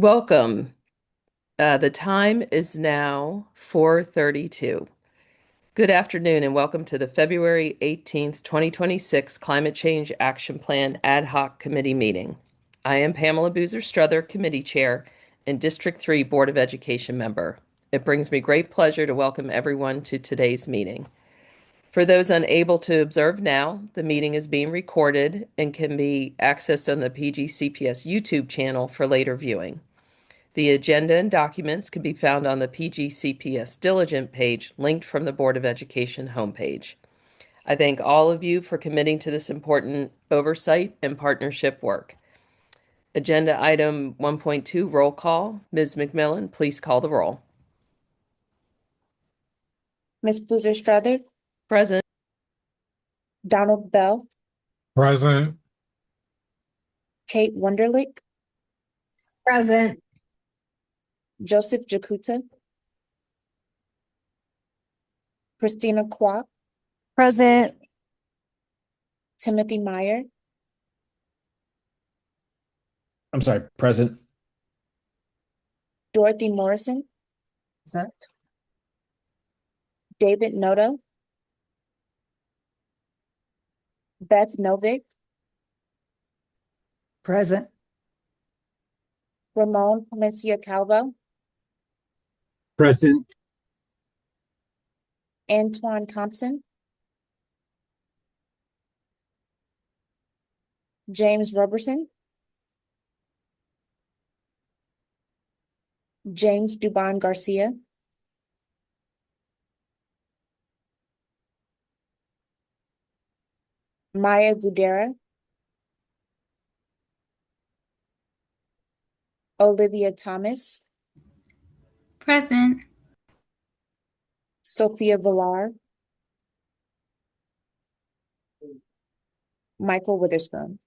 Welcome. The time is now 4:32. Good afternoon and welcome to the February 18th, 2026 Climate Change Action Plan Ad Hoc Committee meeting. I am Pamela Boozer Strother, Committee Chair and District 3 Board of Education member. It brings me great pleasure to welcome everyone to today's meeting. For those unable to observe now, the meeting is being recorded and can be accessed on the PGCPS YouTube channel for later viewing. The agenda and documents can be found on the PGCPS Diligent page linked from the Board of Education homepage. I thank all of you for committing to this important oversight and partnership work. Agenda item 1.2, roll call. Ms. McMillan, please call the roll. Ms. Boozer Strother, Present. Donald Bell, Present. Kate Wunderlich, Present. Joseph Jakuta, Christina Kwok, Present. Timothy Meyer, I'm sorry, present. Dorothy Morrison, Present. David Noto, Beth Novick, Present. Ramon Palencia Calvo, Present. Antoine Thompson, James Roberson, James Dubon Garcia, Maya Gudera, Olivia Thomas, Present. Sophia Villar, Michael Witherspoon.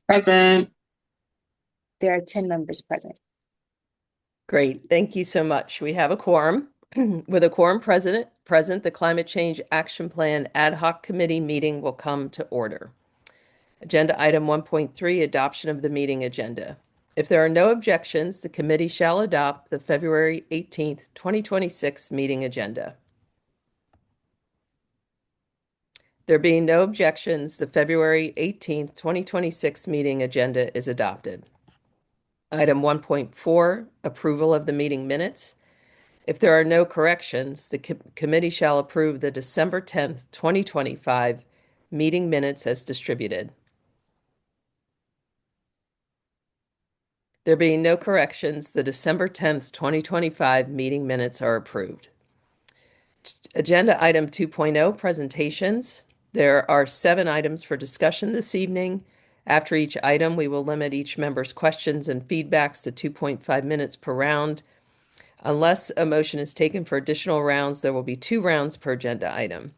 Present. There are 10 members present. Great. Thank you so much. We have a quorum. With a quorum present, the Climate Change Action Plan Ad Hoc Committee meeting will come to order. Agenda item 1.3, adoption of the meeting agenda. If there are no objections, the committee shall adopt the February 18th, 2026 meeting agenda. There being no objections, the February 18th, 2026 meeting agenda is adopted. Item 1.4, approval of the meeting minutes. If there are no corrections, the committee shall approve the December 10th, 2025 meeting minutes as distributed. There being no corrections, the December 10th, 2025 meeting minutes are approved. Agenda item 2.0, presentations. There are 7 items for discussion this evening. After each item, we will limit each member's questions and feedbacks to 2.5 minutes per round. Unless a motion is taken for additional rounds, there will be 2 rounds per agenda item.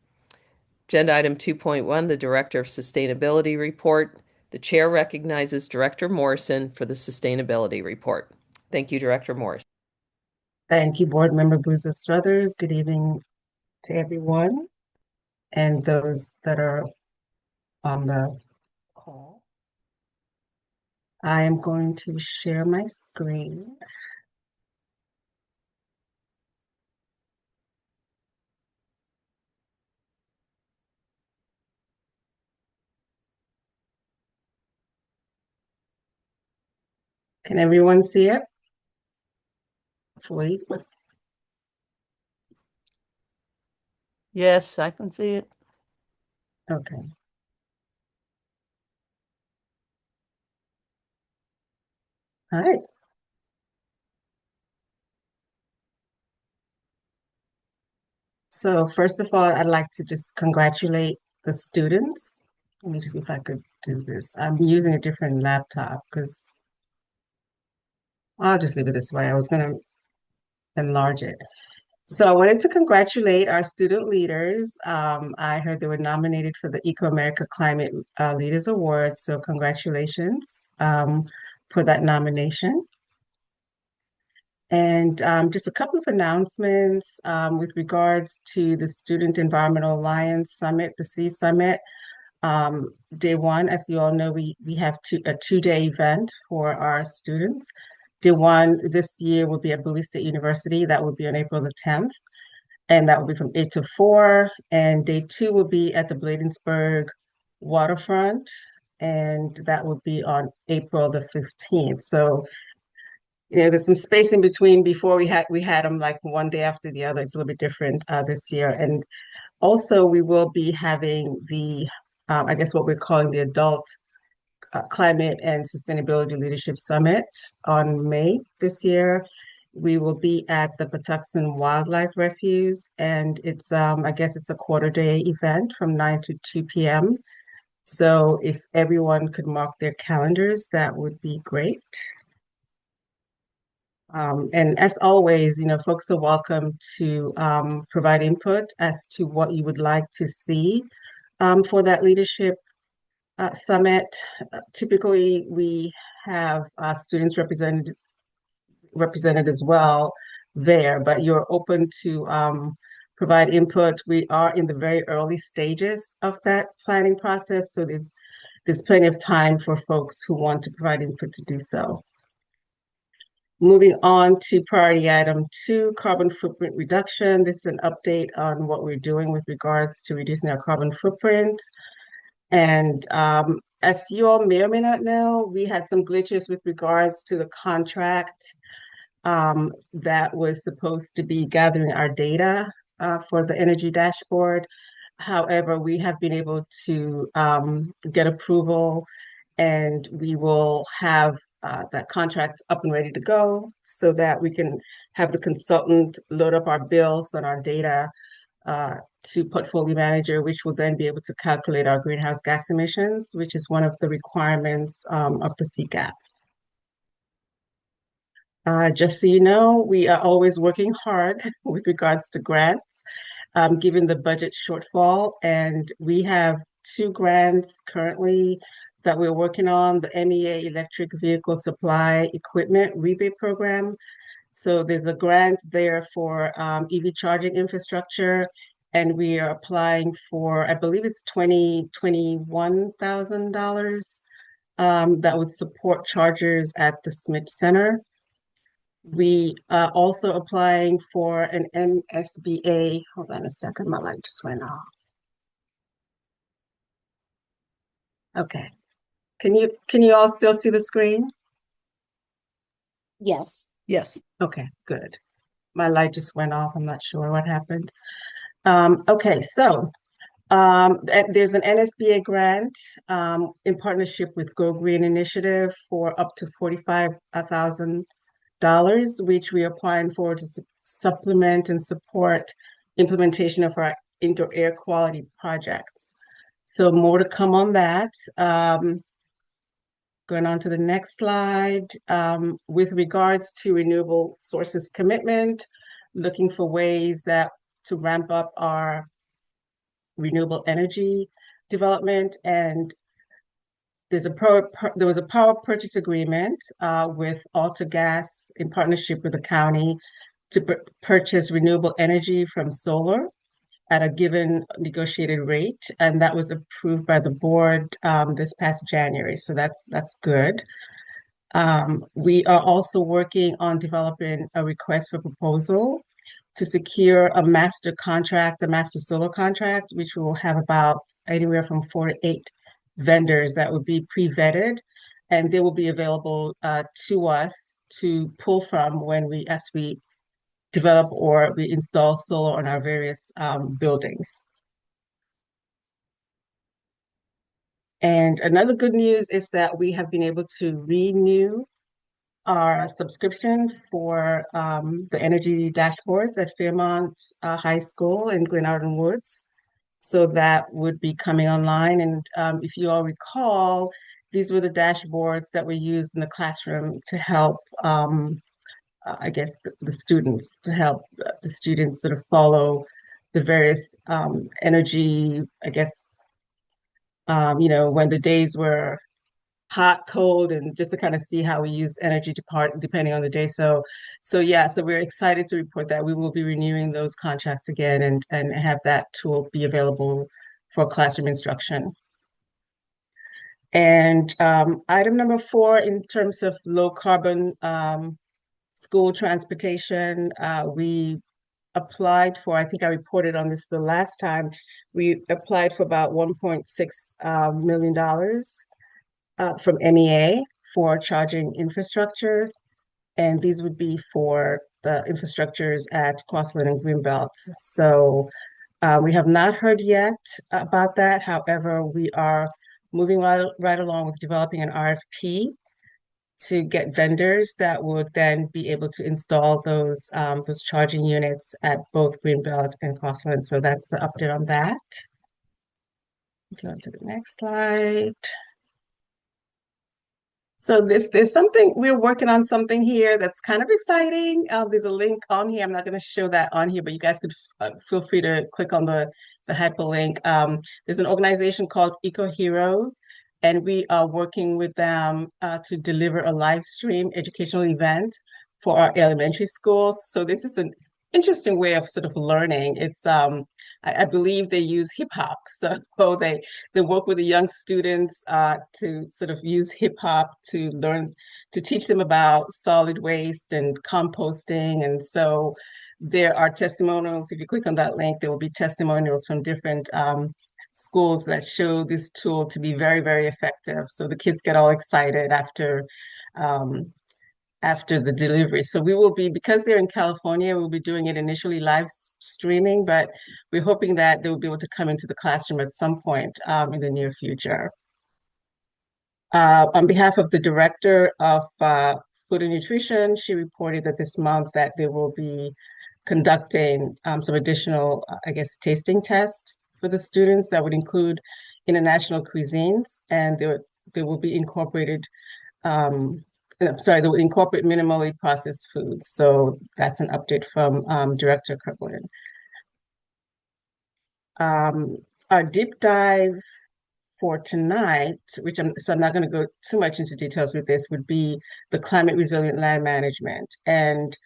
Agenda item 2.1, the Director of Sustainability Report. The Chair recognizes Director Morrison for the Sustainability Report. Thank you, Director Morrison. Thank you, Board Member Boozer Struthers. Good evening to everyone and those that are on the call. I am going to share my screen. Can everyone see it? Hopefully. Yes, I can see it. Okay. All right. So first of all, I'd like to just congratulate the students. Let me see if I could do this. I'm using a different laptop because I'll just leave it this way. I was going to enlarge it. So I wanted to congratulate our student leaders. I heard they were nominated for the Eco America Climate Leaders Award. So congratulations for that nomination. And just a couple of announcements with regards to the Student Environmental Alliance Summit, the SEA Summit. Day one, as you all know, we have a 2-day event for our students. Day one this year will be at Bowie State University. That will be on April the 10th. And that will be from 8 to 4. And day two will be at the Bladensburg waterfront. And that will be on April the 15th. So, there's some space in between. Before we had them like one day after the other. It's a little bit different this year. And also we will be having the I guess what we're calling the Adult Climate and Sustainability Leadership Summit on May this year. We will be at the Patuxent Wildlife Refuge, and it's I guess it's a quarter day event from 9 to 2 p.m. So if everyone could mark their calendars, that would be great. And as always, folks are welcome to provide input as to what you would like to see for that leadership summit. Typically, we have students represented as well there, but you're open to provide input. We are in the very early stages of that planning process, so there's plenty of time for folks who want to provide input to do so. Moving on to priority item 2, carbon footprint reduction. This is an update on what we're doing with regards to reducing our carbon footprint. And as you all may or may not know, we had some glitches with regards to the contract that was supposed to be gathering our data for the energy dashboard. However, we have been able to get approval, and we will have that contract up and ready to go so that we can have the consultant load up our bills and our data to Portfolio Manager, which will then be able to calculate our greenhouse gas emissions, which is one of the requirements of the CGAP. Just so you know, we are always working hard with regards to grants, given the budget shortfall, and we have 2 grants currently that we're working on, the MEA Electric Vehicle Supply Equipment Rebate Program. So there's a grant there for EV charging infrastructure, and we are applying for, I believe it's $21,000 that would support chargers at the Smith Center. We are also applying for an MSBA. Hold on a second, my light just went off. Okay. Can you all still see the screen? Yes. Yes. Okay, good. My light just went off. I'm not sure what happened. Okay, so there's an NSBA grant in partnership with Go Green Initiative for up to $45,000, which we are applying for to supplement and support implementation of our indoor air quality projects. So more to come on that. Going on to the next slide, with regards to renewable sources commitment, looking for ways to ramp up our renewable energy development. And there was a power purchase agreement with AltaGas in partnership with the county to purchase renewable energy from solar at a given negotiated rate, and that was approved by the board this past January. So that's good. We are also working on developing a request for proposal to secure a master solar contract, which we will have about anywhere from 4 to 8 vendors that would be pre-vetted, and they will be available to us to pull from as we develop or we install solar on our various buildings. And another good news is that we have been able to renew our subscription for the energy dashboards at Fairmont High School in Glenarden Woods. So that would be coming online. And if you all recall, these were the dashboards that were used in the classroom to help I guess the students sort of follow the various energy, I guess, when the days were hot, cold, and just to kind of see how we use energy depending on the day. So we're excited to report that we will be renewing those contracts again and have that tool be available for classroom instruction. And item number 4, in terms of low carbon school transportation, we applied for, I think I reported on this the last time, we applied for about $1.6 million from MEA for charging infrastructure. And these would be for the infrastructures at Crossland and Greenbelt. So we have not heard yet about that. However, we are moving right along with developing an RFP to get vendors that would then be able to install those charging units at both Greenbelt and Crossland. So that's the update on that. Go on to the next slide. So there's something, we're working on something here that's kind of exciting. There's a link on here. I'm not going to show that on here, but you guys could feel free to click on the hyperlink. There's an organization called Eco Heroes, and we are working with them to deliver a live stream educational event for our elementary schools. So this is an interesting way of sort of learning. It's I believe they use hip hop, so they work with the young students to sort of use hip hop to learn, to teach them about solid waste and composting. And so there are testimonials. If you click on that link, there will be testimonials from different schools that show this tool to be very, very effective. So the kids get all excited after the delivery. So we will be, because they're in California, we'll be doing it initially live streaming, but we're hoping that they will be able to come into the classroom at some point in the near future. On behalf of the director of Food and Nutrition, she reported that this month that they will be conducting some additional, I guess, tasting tests for the students that would include international cuisines, and they will be incorporated they will incorporate minimally processed foods. So that's an update from Director Kirkland. Our deep dive for tonight, so I'm not going to go too much into details with this, would be the climate resilient land management. And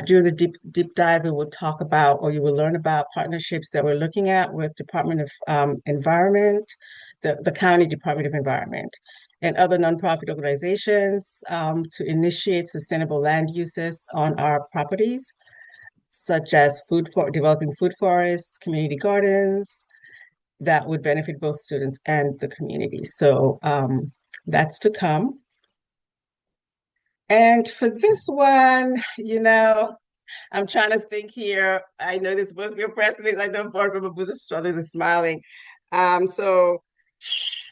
during the deep dive, we will talk about, or you will learn about partnerships that we're looking at with Department of Environment, the County Department of Environment, and other nonprofit organizations to initiate sustainable land uses on our properties, such as developing food forests, community gardens, that would benefit both students and the community. So that's to come. And for this one, I'm trying to think here. I know this was your precedent. I know Board Member Buza-Struthers is smiling.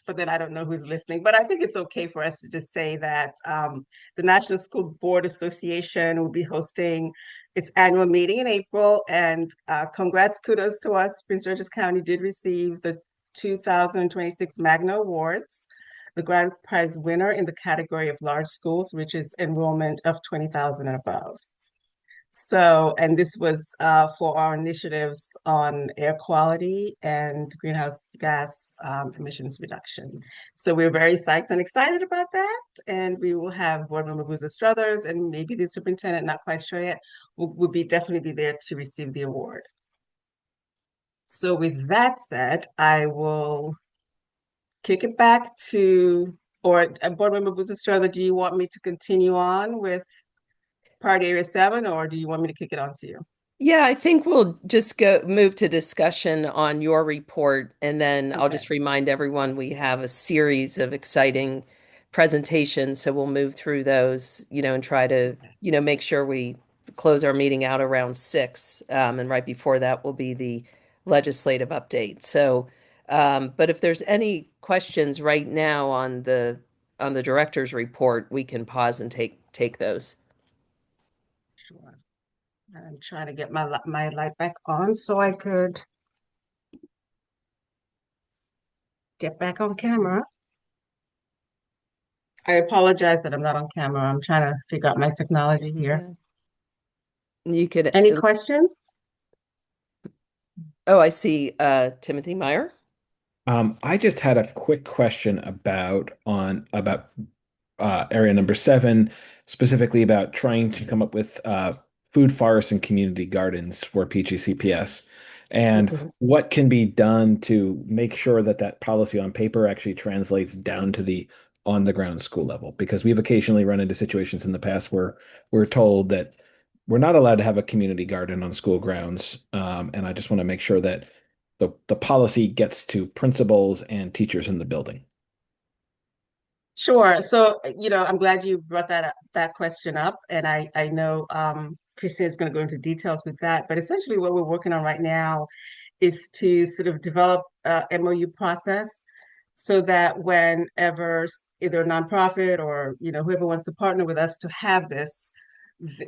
But then I don't know who's listening. But I think it's okay for us to just say that the National School Board Association will be hosting its annual meeting in April. And kudos to us. Prince George's County did receive the 2026 Magna Awards, the grand prize winner in the category of large schools, which is enrollment of 20,000 and above. So, and this was for our initiatives on air quality and greenhouse gas emissions reduction. So we're very psyched and excited about that. And we will have Board Member Buza-Struthers and maybe the superintendent, not quite sure yet, will definitely be there to receive the award. So with that said, I will kick it back to, or Board Member Buza-Struthers, do you want me to continue on with Part Area 7, or do you want me to kick it on to you? Yeah, I think we'll just move to discussion on your report, and then I'll just remind everyone we have a series of exciting presentations, so we'll move through those, and try to, make sure we close our meeting out around 6, and right before that will be the legislative update. So, but if there's any questions right now on the director's report, we can pause and take those. Sure. I'm trying to get my light back on so I could get back on camera. I apologize that I'm not on camera. I'm trying to figure out my technology here. You could. Any questions? Oh, I see. Timothy Meyer. I just had a quick question about area number 7, specifically about trying to come up with food forests and community gardens for PGCPS. And Okay. what can be done to make sure that that policy on paper actually translates down to the on the ground school level? Because we've occasionally run into situations in the past where we're told that we're not allowed to have a community garden on school grounds. And I just want to make sure that the policy gets to principals and teachers in the building. Sure. So, I'm glad you brought that question up, and I know Christine is going to go into details with that. But essentially, what we're working on right now is to sort of develop a MOU process so that whenever either a nonprofit or whoever wants to partner with us to have this,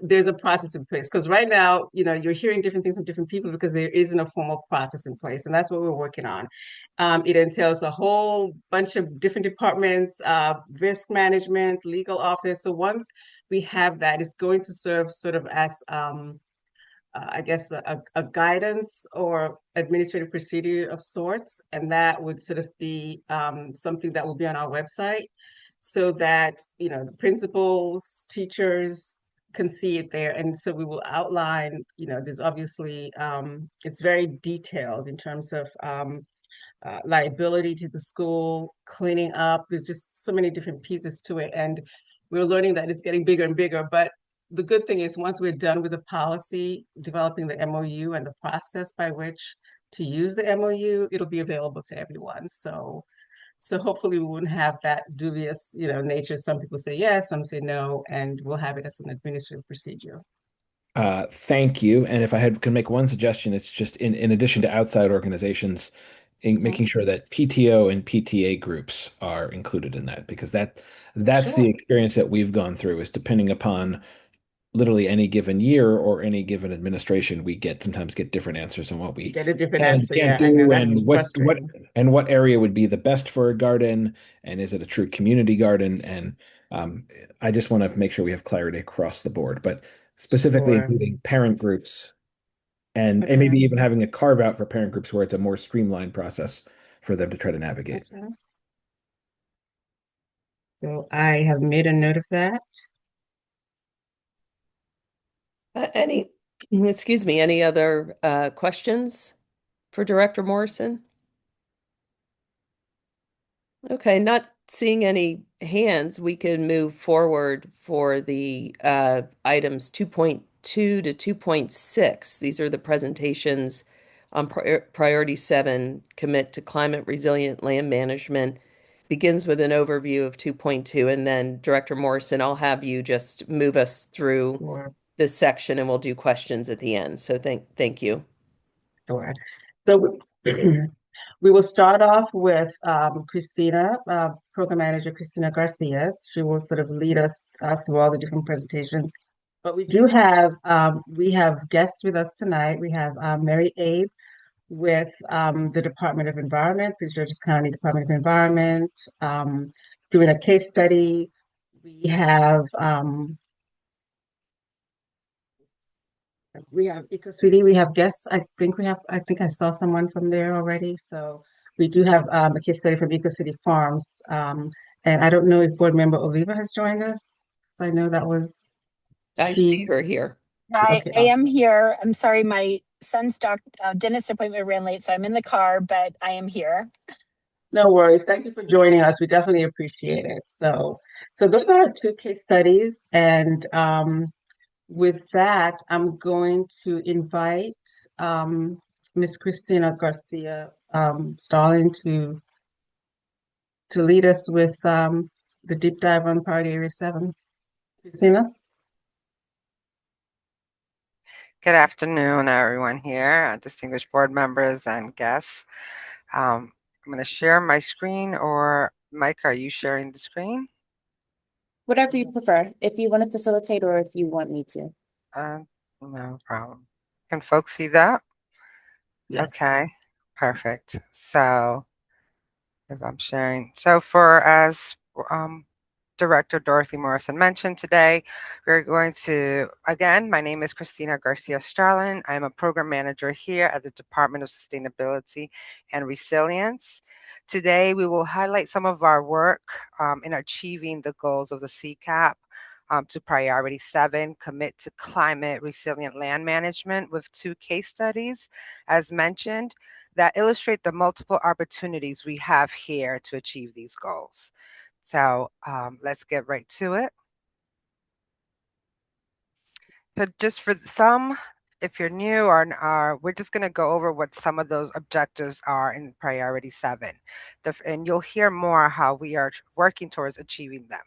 there's a process in place. Because right now, you're hearing different things from different people because there isn't a formal process in place, and that's what we're working on. It entails a whole bunch of different departments, risk management, legal office. So once we have that, it's going to serve sort of as I guess, a guidance or administrative procedure of sorts. And that would sort of be something that will be on our website so that, the principals, teachers can see it there. And so we will outline, there's obviously, it's very detailed in terms of liability to the school, cleaning up. There's just so many different pieces to it. And we're learning that it's getting bigger and bigger. But the good thing is once we're done with the policy, developing the MOU and the process by which to use the MOU, it'll be available to everyone. So hopefully we wouldn't have that dubious, nature. Some people say yes, some say no, and we'll have it as an administrative procedure. Thank you. And if I could make one suggestion, it's just in addition to outside organizations, in making sure that PTO and PTA groups are included in that, because that's the Sure. experience that we've gone through is depending upon literally any given year or any given administration, we sometimes get different answers on what we Get a different can and answer. can't Yeah, I know do that's and frustrating. what area would be the best for a garden and is it a true community garden? And um, I just want to make sure we have clarity across the board, but specifically Sure. including parent groups and Okay. maybe even having a carve out for parent groups where it's a more streamlined process for them to try to navigate. Okay. So I have made a note of that. Any, excuse me, any other questions for Director Morrison? Okay, not seeing any hands, we can move forward for the items 2.2 to 2.6. These are the presentations on Priority 7, Commit to Climate Resilient Land Management. Begins with an overview of 2.2, and then Director Morrison, I'll have you just move us through Sure. this section and we'll do questions at the end. So thank you. Sure. So we will start off with Christina, Program Manager Christina Garcia. She will sort of lead us through all the different presentations. But we have guests with us tonight. We have Mary Abe with the Department of Environment, Prince George's County Department of Environment, doing a case study. We have EcoCity. We have guests. I think I saw someone from there already. So we do have a case study from EcoCity Farms. And I don't know if board member Oliva has joined us. I know that was I see she. her here. Okay, I am awesome. here. I'm sorry, my son's dentist appointment ran late, so I'm in the car, but I am here. No worries. Thank you for joining us. We definitely appreciate it. So those are our two case studies. And with that, I'm going to invite Ms. Christina Garcia Stalin to lead us with the deep dive on Priority Area 7. Christina? Good afternoon, everyone here, distinguished board members and guests. I'm going to share my screen, or Mike, are you sharing the screen? Whatever you prefer, if you want to facilitate or if you want me to. Uh, no problem. Can folks see that? Yes. Okay, perfect. So if I'm sharing, so for as Director Dorothy Morrison mentioned today, we're going to, again, my name is Christina Garcia Starlin. I'm a program manager here at the Department of Sustainability and Resilience. Today, we will highlight some of our work in achieving the goals of the CCAP to priority 7, commit to climate resilient land management, with 2 case studies, as mentioned, that illustrate the multiple opportunities we have here to achieve these goals. So let's get right to it. So just for some, if you're new or we're just going to go over what some of those objectives are in priority 7. And you'll hear more how we are working towards achieving them.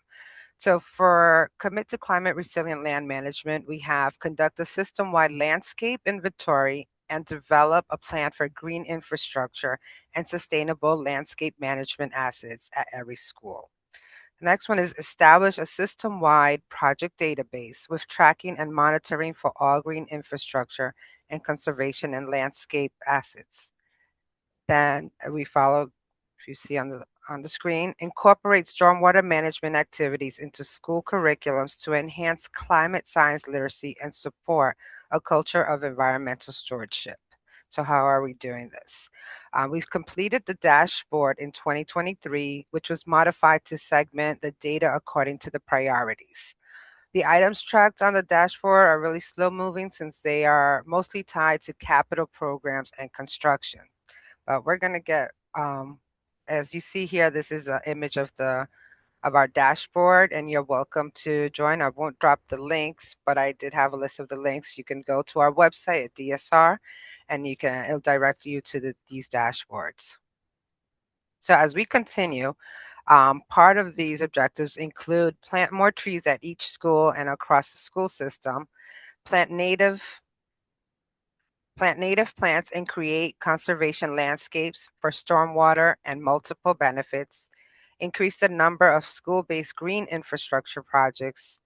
So for commit to climate resilient land management, we have conduct a system-wide landscape inventory and develop a plan for green infrastructure and sustainable landscape management assets at every school. The next one is establish a system-wide project database with tracking and monitoring for all green infrastructure and conservation and landscape assets. Then we follow, if you see on the screen, incorporate stormwater management activities into school curriculums to enhance climate science literacy and support a culture of environmental stewardship. So how are we doing this? We've completed the dashboard in 2023, which was modified to segment the data according to the priorities. The items tracked on the dashboard are really slow moving since they are mostly tied to capital programs and construction. But we're going to get, as you see here, this is an image of our dashboard, and you're welcome to join. I won't drop the links, but I did have a list of the links. You can go to our website at DSR, and it'll direct you to these dashboards. So as we continue, part of these objectives include plant more trees at each school and across the school system, plant native plants and create conservation landscapes for stormwater and multiple benefits, increase the number of school-based green infrastructure projects,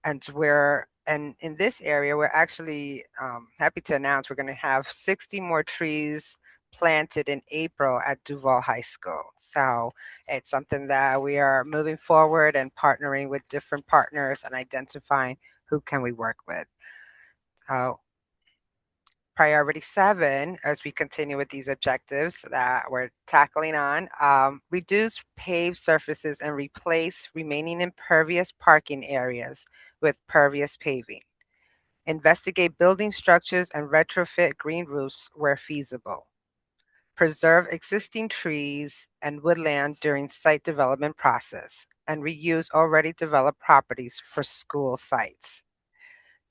and in this area, we're actually happy to announce we're going to have 60 more trees planted in April at Duval High School. So it's something that we are moving forward and partnering with different partners and identifying who can we work with. Priority 7, as we continue with these objectives that we're tackling on, reduce paved surfaces and replace remaining impervious parking areas with pervious paving. Investigate building structures and retrofit green roofs where feasible. Preserve existing trees and woodland during site development process, and reuse already developed properties for school sites.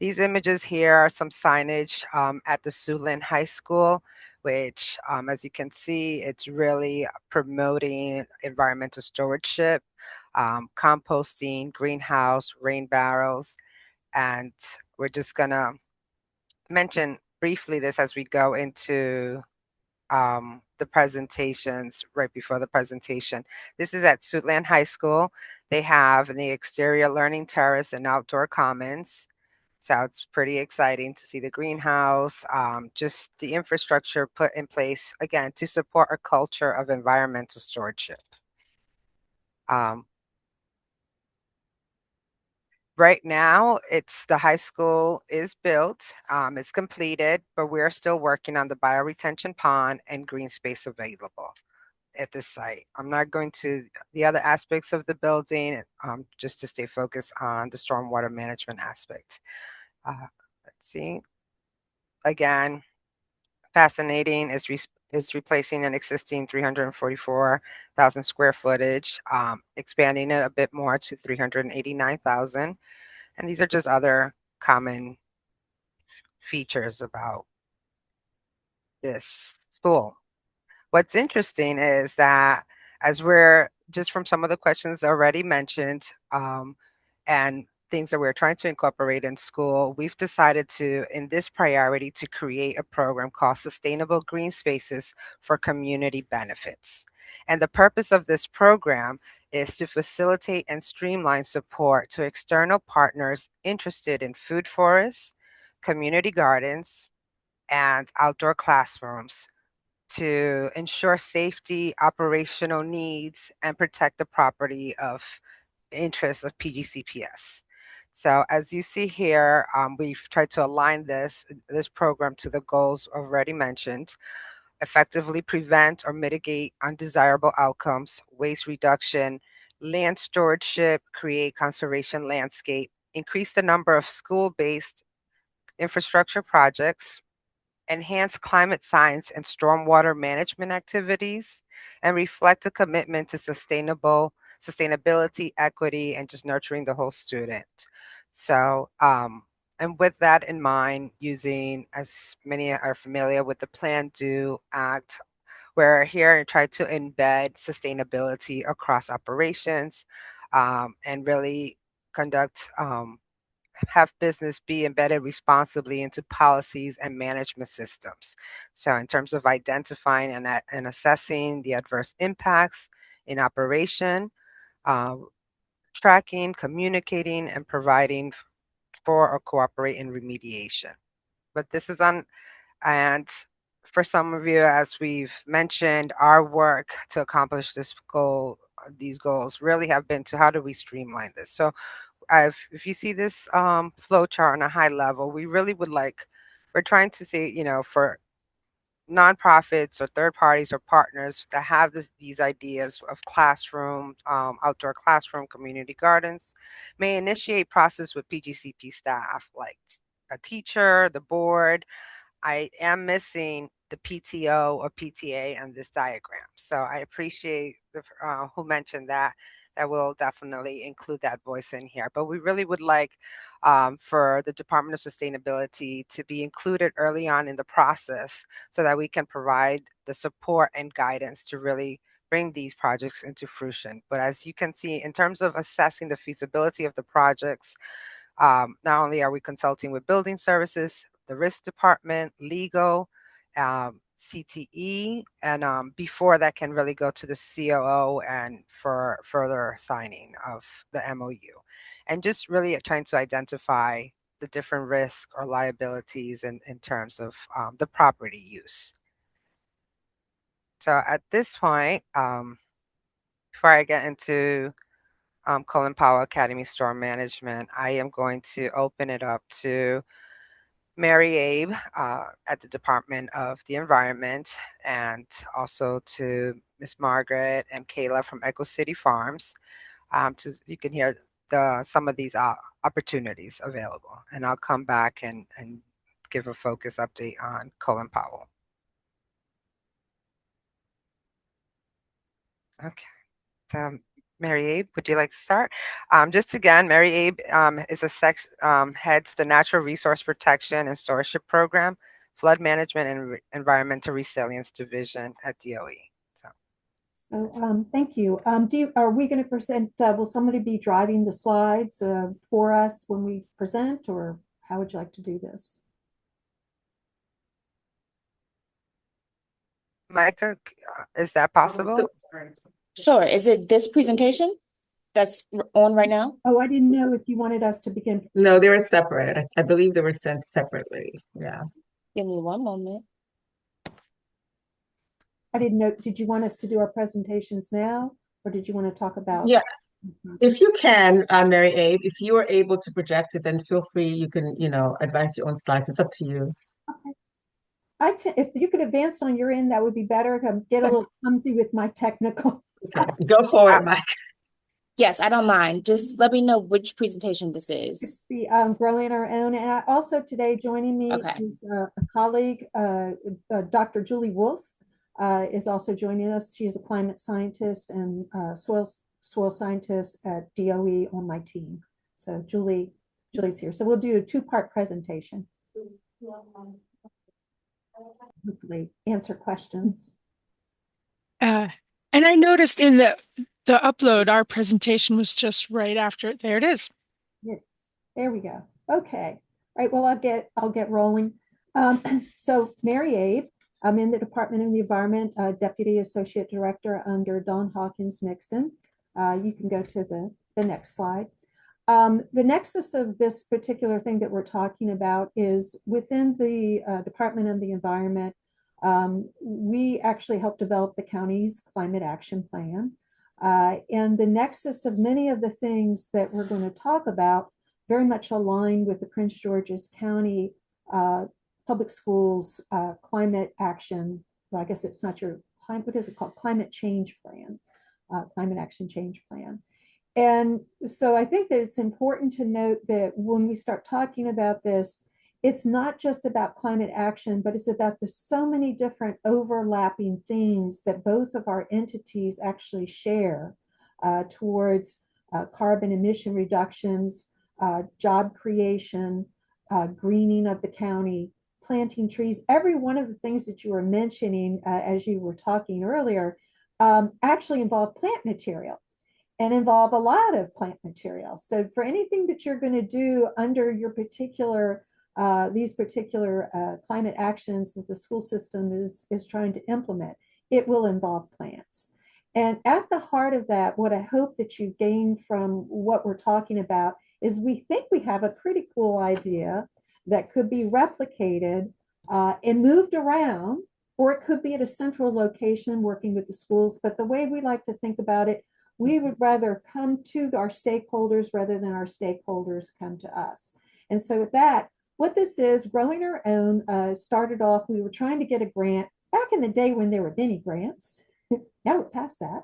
These images here are some signage at the Siouxland High School, which, as you can see, it's really promoting environmental stewardship, composting, greenhouse, rain barrels, and we're just gonna mention briefly this as we go into the presentations right before the presentation. This is at Siouxland High School. They have in the exterior learning terrace and outdoor commons. So it's pretty exciting to see the greenhouse, just the infrastructure put in place, again, to support a culture of environmental stewardship. Right now, the high school is built, it's completed, but we're still working on the bioretention pond and green space available at this site. I'm not going to the other aspects of the building, just to stay focused on the stormwater management aspect. Let's see. Again, fascinating is replacing an existing 344,000 square footage, expanding it a bit more to 389,000. And these are just other common features about this school. What's interesting is that as we're just from some of the questions already mentioned, and things that we're trying to incorporate in school, we've decided in this priority, to create a program called Sustainable Green Spaces for Community Benefits. And the purpose of this program is to facilitate and streamline support to external partners interested in food forests, community gardens, and outdoor classrooms to ensure safety, operational needs, and protect the property of interests of PGCPS. So as you see here, we've tried to align this program to the goals already mentioned, effectively prevent or mitigate undesirable outcomes, waste reduction, land stewardship, create conservation landscape, increase the number of school-based infrastructure projects, enhance climate science and stormwater management activities, and reflect a commitment to sustainability, equity, and just nurturing the whole student. So, and with that in mind, using, as many are familiar with the Plan, Do, Act, we're here and try to embed sustainability across operations, and really conduct have business be embedded responsibly into policies and management systems. So in terms of identifying and assessing the adverse impacts in operation, uh, tracking, communicating, and providing for or cooperate in remediation. But this is on, and for some of you, as we've mentioned, our work to accomplish this goal, these goals really have been to how do we streamline this. So if you see this flow chart on a high level, we really would like, we're trying to say, you know, for nonprofits or third parties or partners that have these ideas of classroom, outdoor classroom, community gardens, may initiate process with PGCP staff, like a teacher, the board. I am missing the PTO or PTA on this diagram. So I appreciate who mentioned that. That will definitely include that voice in here. But we really would like for the Department of Sustainability to be included early on in the process so that we can provide the support and guidance to really bring these projects into fruition. But as you can see, in terms of assessing the feasibility of the projects, not only are we consulting with building services, the risk department, legal, CTE, and before that can really go to the COO and for further signing of the MOU. And just really trying to identify the different risks or liabilities in terms of the property use. So at this point, before I get into Colin Powell Academy Storm Management, I am going to open it up to Mary Abe at the Department of the Environment, and also to Miss Margaret and Kayla from Echo City Farms. You can hear some of these opportunities available, and I'll come back and give a focus update on Colin Powell. Okay. Mary Abe, would you like to start? Just again, Mary Abe is heads the Natural Resource Protection and Stewardship Program, Flood Management and Environmental Resilience Division at DOE. So thank you. Are we going to present, will somebody be driving the slides for us when we present, or how would you like to do this? Micah, is that possible? Sure. Is it this presentation that's on right now? Oh, I didn't know if you wanted us to begin. No, they were separate. I believe they were sent separately. Yeah. Give me one moment. I didn't know, did you want us to do our presentations now, or did you want to talk about? Yeah. If you can, Mary Abe, if you are able to project it, then feel free. You can, advance your own slides. It's up to you. Okay. If you could advance on your end, that would be better. Get a little clumsy with my technical. Okay. Go for it, Mike. Yes, I don't mind. Just let me know which presentation this is. It's the Growing Our Own. And also today joining me is a colleague, Dr. Julie Wolf is also joining us. She is a climate scientist and soil scientist at DOE on my team. So Julie's here. So we'll do a two-part presentation. Hopefully answer questions. And I noticed in the upload, our presentation was just right after it. There it is. Yes, there we go. Okay. All right. Well, I'll get rolling. So Mary Abe, I'm in the Department of the Environment, Deputy Associate Director under Dawn Hawkins Nixon. You can go to the next slide. The nexus of this particular thing that we're talking about is within the Department of the Environment. We actually helped develop the county's climate action plan. And the nexus of many of the things that we're going to talk about very much align with the Prince George's County Public Schools climate action. Well, I guess it's not your climate, what is it called? Climate change plan, climate action change plan. And so I think that it's important to note that when we start talking about this, it's not just about climate action, but it's about the so many different overlapping themes that both of our entities actually share towards carbon emission reductions, job creation, greening of the county, planting trees. Every one of the things that you were mentioning as you were talking earlier actually involve plant material and involve a lot of plant material. So for anything that you're going to do under your particular these particular climate actions that the school system is trying to implement, it will involve plants. And at the heart of that, what I hope that you gain from what we're talking about is we think we have a pretty cool idea that could be replicated and moved around, or it could be at a central location working with the schools. But the way we like to think about it, we would rather come to our stakeholders rather than our stakeholders come to us. And so with that, what this is, Growing Our Own started off, we were trying to get a grant back in the day when there were many grants. Now we're past that.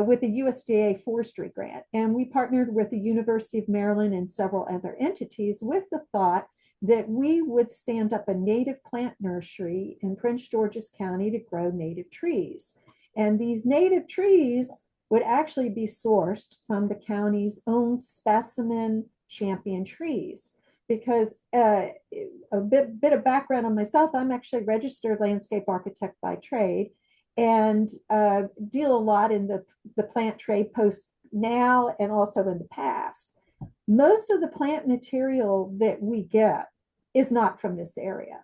With the USDA forestry grant. And we partnered with the University of Maryland and several other entities with the thought that we would stand up a native plant nursery in Prince George's County to grow native trees. And these native trees would actually be sourced from the county's own specimen champion trees. Because a bit of background on myself, I'm actually a registered landscape architect by trade, and deal a lot in the plant trade post now and also in the past. Most of the plant material that we get is not from this area.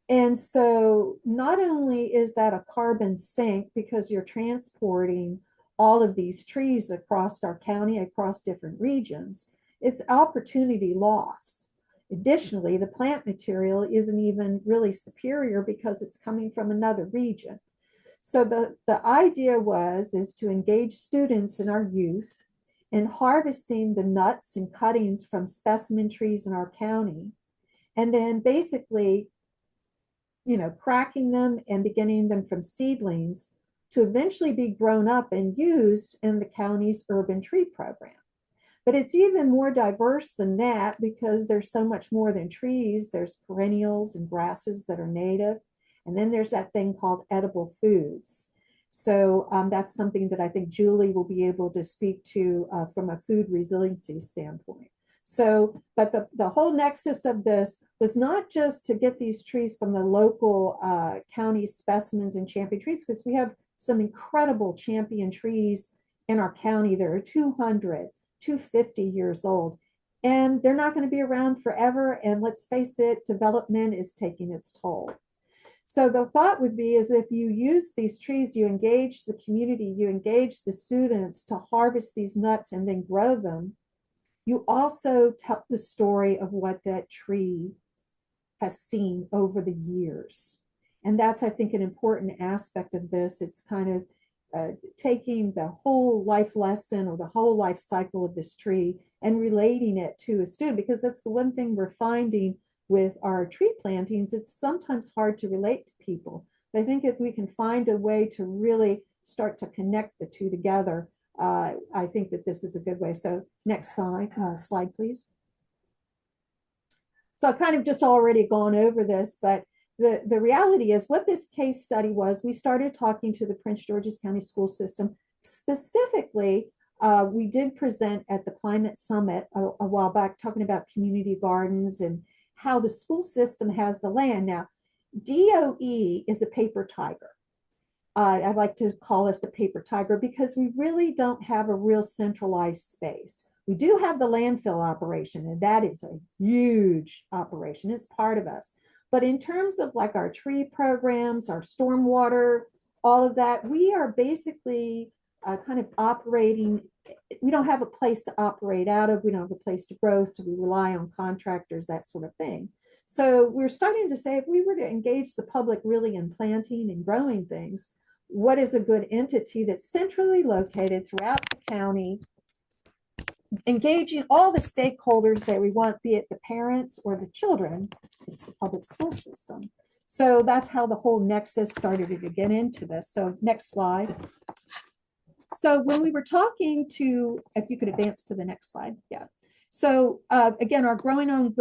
And so not only is that a carbon sink because you're transporting all of these trees across our county, across different regions, it's opportunity lost. Additionally, the plant material isn't even really superior because it's coming from another region. So the idea is to engage students in our youth in harvesting the nuts and cuttings from specimen trees in our county, and then basically, cracking them and beginning them from seedlings to eventually be grown up and used in the county's urban tree program. But it's even more diverse than that because there's so much more than trees. There's perennials and grasses that are native. And then there's that thing called edible foods. So that's something that I think Julie will be able to speak to from a food resiliency standpoint. So, but the whole nexus of this was not just to get these trees from the local county specimens and champion trees, because we have some incredible champion trees in our county. There are 200, 250 years old, and they're not going to be around forever. And let's face it, development is taking its toll. So the thought would be is if you use these trees, you engage the community, you engage the students to harvest these nuts and then grow them, you also tell the story of what that tree has seen over the years. And that's, I think, an important aspect of this. It's kind of taking the whole life lesson or the whole life cycle of this tree and relating it to a student, because that's the one thing we're finding with our tree plantings. It's sometimes hard to relate to people. But I think if we can find a way to really start to connect the two together, I think that this is a good way. So next slide, please. So I've kind of just already gone over this, but the reality is what this case study was, we started talking to the Prince George's County school system. Specifically, we did present at the Climate Summit a while back talking about community gardens and how the school system has the land. Now, DOE is a paper tiger. I like to call us a paper tiger because we really don't have a real centralized space. We do have the landfill operation, and that is a huge operation. It's part of us. But in terms of like our tree programs, our stormwater, all of that, we are basically kind of operating. We don't have a place to operate out of. We don't have a place to grow, so we rely on contractors, that sort of thing. So we're starting to say if we were to engage the public really in planting and growing things, what is a good entity that's centrally located throughout the county, engaging all the stakeholders that we want, be it the parents or the children? It's the public school system. So that's how the whole nexus started to get into this. So next slide. So when we were talking to, if you could advance to the next slide, yeah. So again, our growing on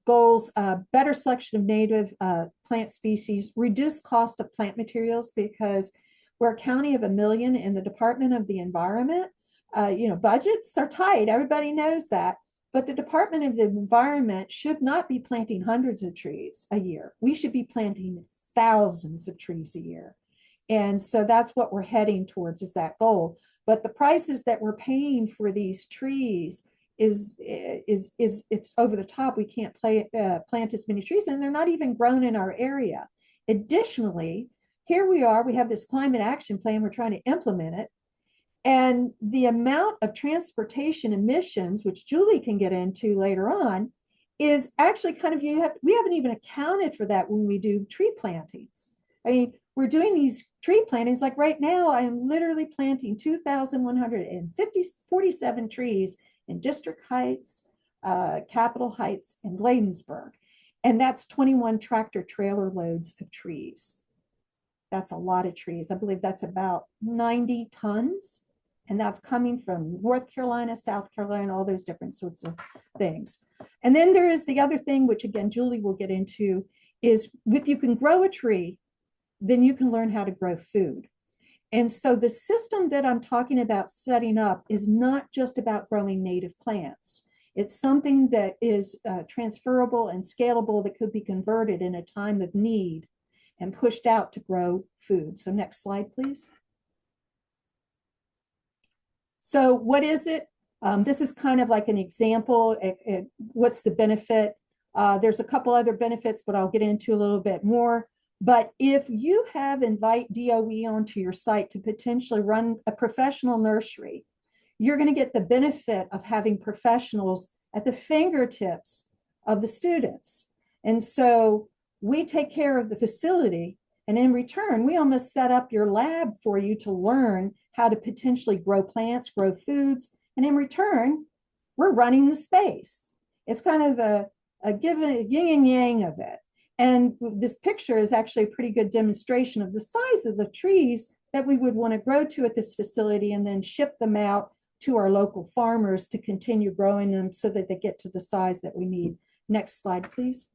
goals, better selection of native plant species, reduced cost of plant materials, because we're a county of 1 million in the Department of the Environment. Budgets are tight, everybody knows that. But the Department of the Environment should not be planting hundreds of trees a year. We should be planting thousands of trees a year. And so that's what we're heading towards, is that goal. But the prices that we're paying for these trees is it's over the top. We can't plant as many trees, and they're not even grown in our area. Additionally, here we are, we have this climate action plan, we're trying to implement it. And the amount of transportation emissions, which Julie can get into later on, is actually kind of, we haven't even accounted for that when we do tree plantings. I mean, we're doing these tree plantings, like right now, I'm literally planting 2,147 trees in District Heights, Capitol Heights, and Bladensburg. And that's 21 tractor trailer loads of trees. That's a lot of trees. I believe that's about 90 tons. And that's coming from North Carolina, South Carolina, all those different sorts of things. And then there is the other thing, which again, Julie will get into, is if you can grow a tree, then you can learn how to grow food. And so the system that I'm talking about setting up is not just about growing native plants. It's something that is transferable and scalable, that could be converted in a time of need and pushed out to grow food. So next slide, please. So what is it? This is kind of like an example. What's the benefit? There's a couple other benefits, but I'll get into a little bit more. But if you invite DOE onto your site to potentially run a professional nursery, you're going to get the benefit of having professionals at the fingertips of the students. And so we take care of the facility, and in return, we almost set up your lab for you to learn how to potentially grow plants, grow foods, and in return, we're running the space. It's kind of a yin and yang of it. And this picture is actually a pretty good demonstration of the size of the trees that we would want to grow to at this facility, and then ship them out to our local farmers to continue growing them so that they get to the size that we need. Next slide, please.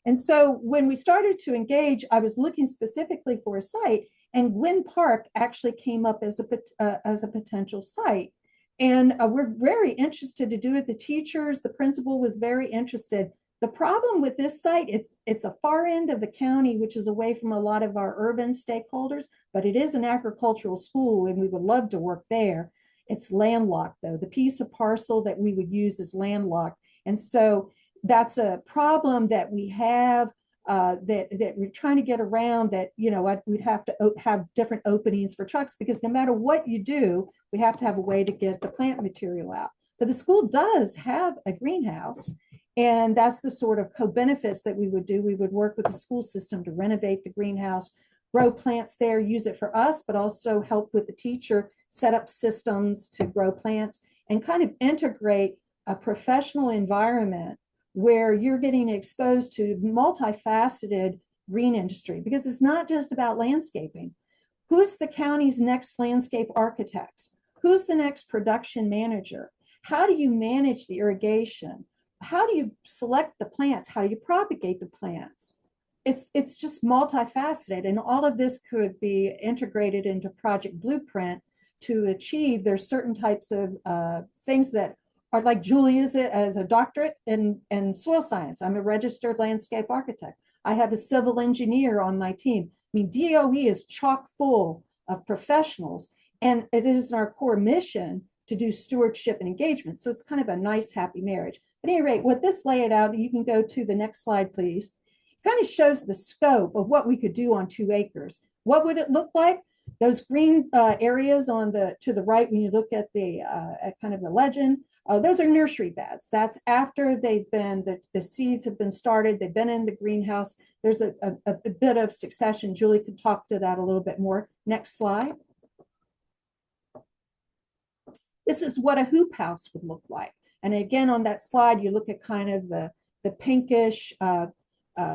And so when we started to engage, I was looking specifically for a site, and Gwynn Park actually came up as a potential site. And we're very interested to do it. The teachers, the principal was very interested. The problem with this site, it's a far end of the county, which is away from a lot of our urban stakeholders, but it is an agricultural school, and we would love to work there. It's landlocked, though. The piece of parcel that we would use is landlocked. And so that's a problem that we have, that we're trying to get around, that, we'd have to have different openings for trucks, because no matter what you do, we have to have a way to get the plant material out. But the school does have a greenhouse, and that's the sort of co-benefits that we would do. We would work with the school system to renovate the greenhouse, grow plants there, use it for us, but also help with the teacher set up systems to grow plants, and kind of integrate a professional environment where you're getting exposed to multifaceted green industry, because it's not just about landscaping. Who's the county's next landscape architects? Who's the next production manager? How do you manage the irrigation? How do you select the plants? How do you propagate the plants? It's just multifaceted, and all of this could be integrated into Project Blueprint to achieve. There's certain types of things that are like Julie is as a doctorate in soil science. I'm a registered landscape architect. I have a civil engineer on my team. I mean, DOE is chock full of professionals, and it is our core mission to do stewardship and engagement. So it's kind of a nice, happy marriage. At any rate, what this laid out, you can go to the next slide, please. It kind of shows the scope of what we could do on 2 acres. What would it look like? Those green areas to the right, when you look at the kind of the legend, those are nursery beds. That's after the seeds have been started, they've been in the greenhouse. There's a bit of succession. Julie could talk to that a little bit more. Next slide. This is what a hoop house would look like. And again, on that slide, you look at kind of the pinkish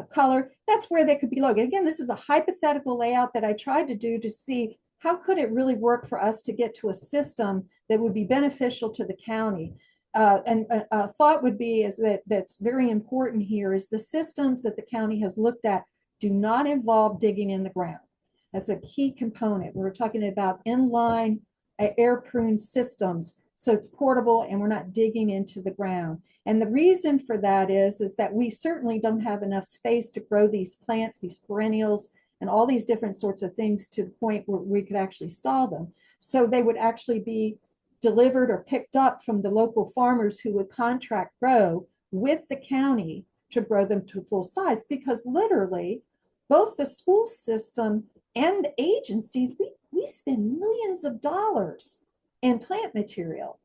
color. That's where they could be located. Again, this is a hypothetical layout that I tried to do to see how could it really work for us to get to a system that would be beneficial to the county. And a thought would be is that's very important here is the systems that the county has looked at do not involve digging in the ground. That's a key component. We're talking about inline air-pruned systems. So it's portable and we're not digging into the ground. And the reason for that is that we certainly don't have enough space to grow these plants, these perennials, and all these different sorts of things to the point where we could actually stall them. So they would actually be delivered or picked up from the local farmers who would contract grow with the county to grow them to full size, because literally both the school system and the agencies, we spend millions of dollars in plant material,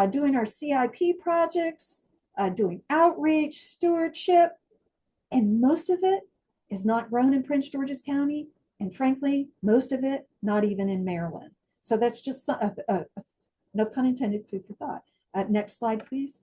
doing our CIP projects, doing outreach, stewardship, and most of it is not grown in Prince George's County, and frankly, most of it not even in Maryland. So that's just no pun intended, food for thought. Next slide, please.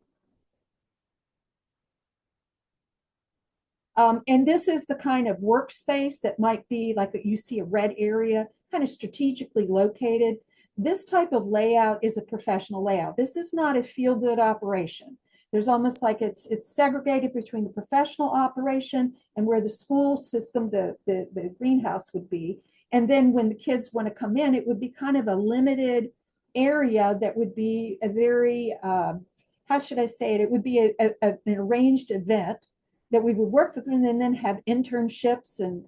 And this is the kind of workspace that might be like you see a red area, kind of strategically located. This type of layout is a professional layout. This is not a feel-good operation. There's almost like it's segregated between the professional operation and where the school system, the greenhouse would be. And then when the kids want to come in, it would be kind of a limited area that would be a very, how should I say it? It would be an arranged event that we would work with and then have internships and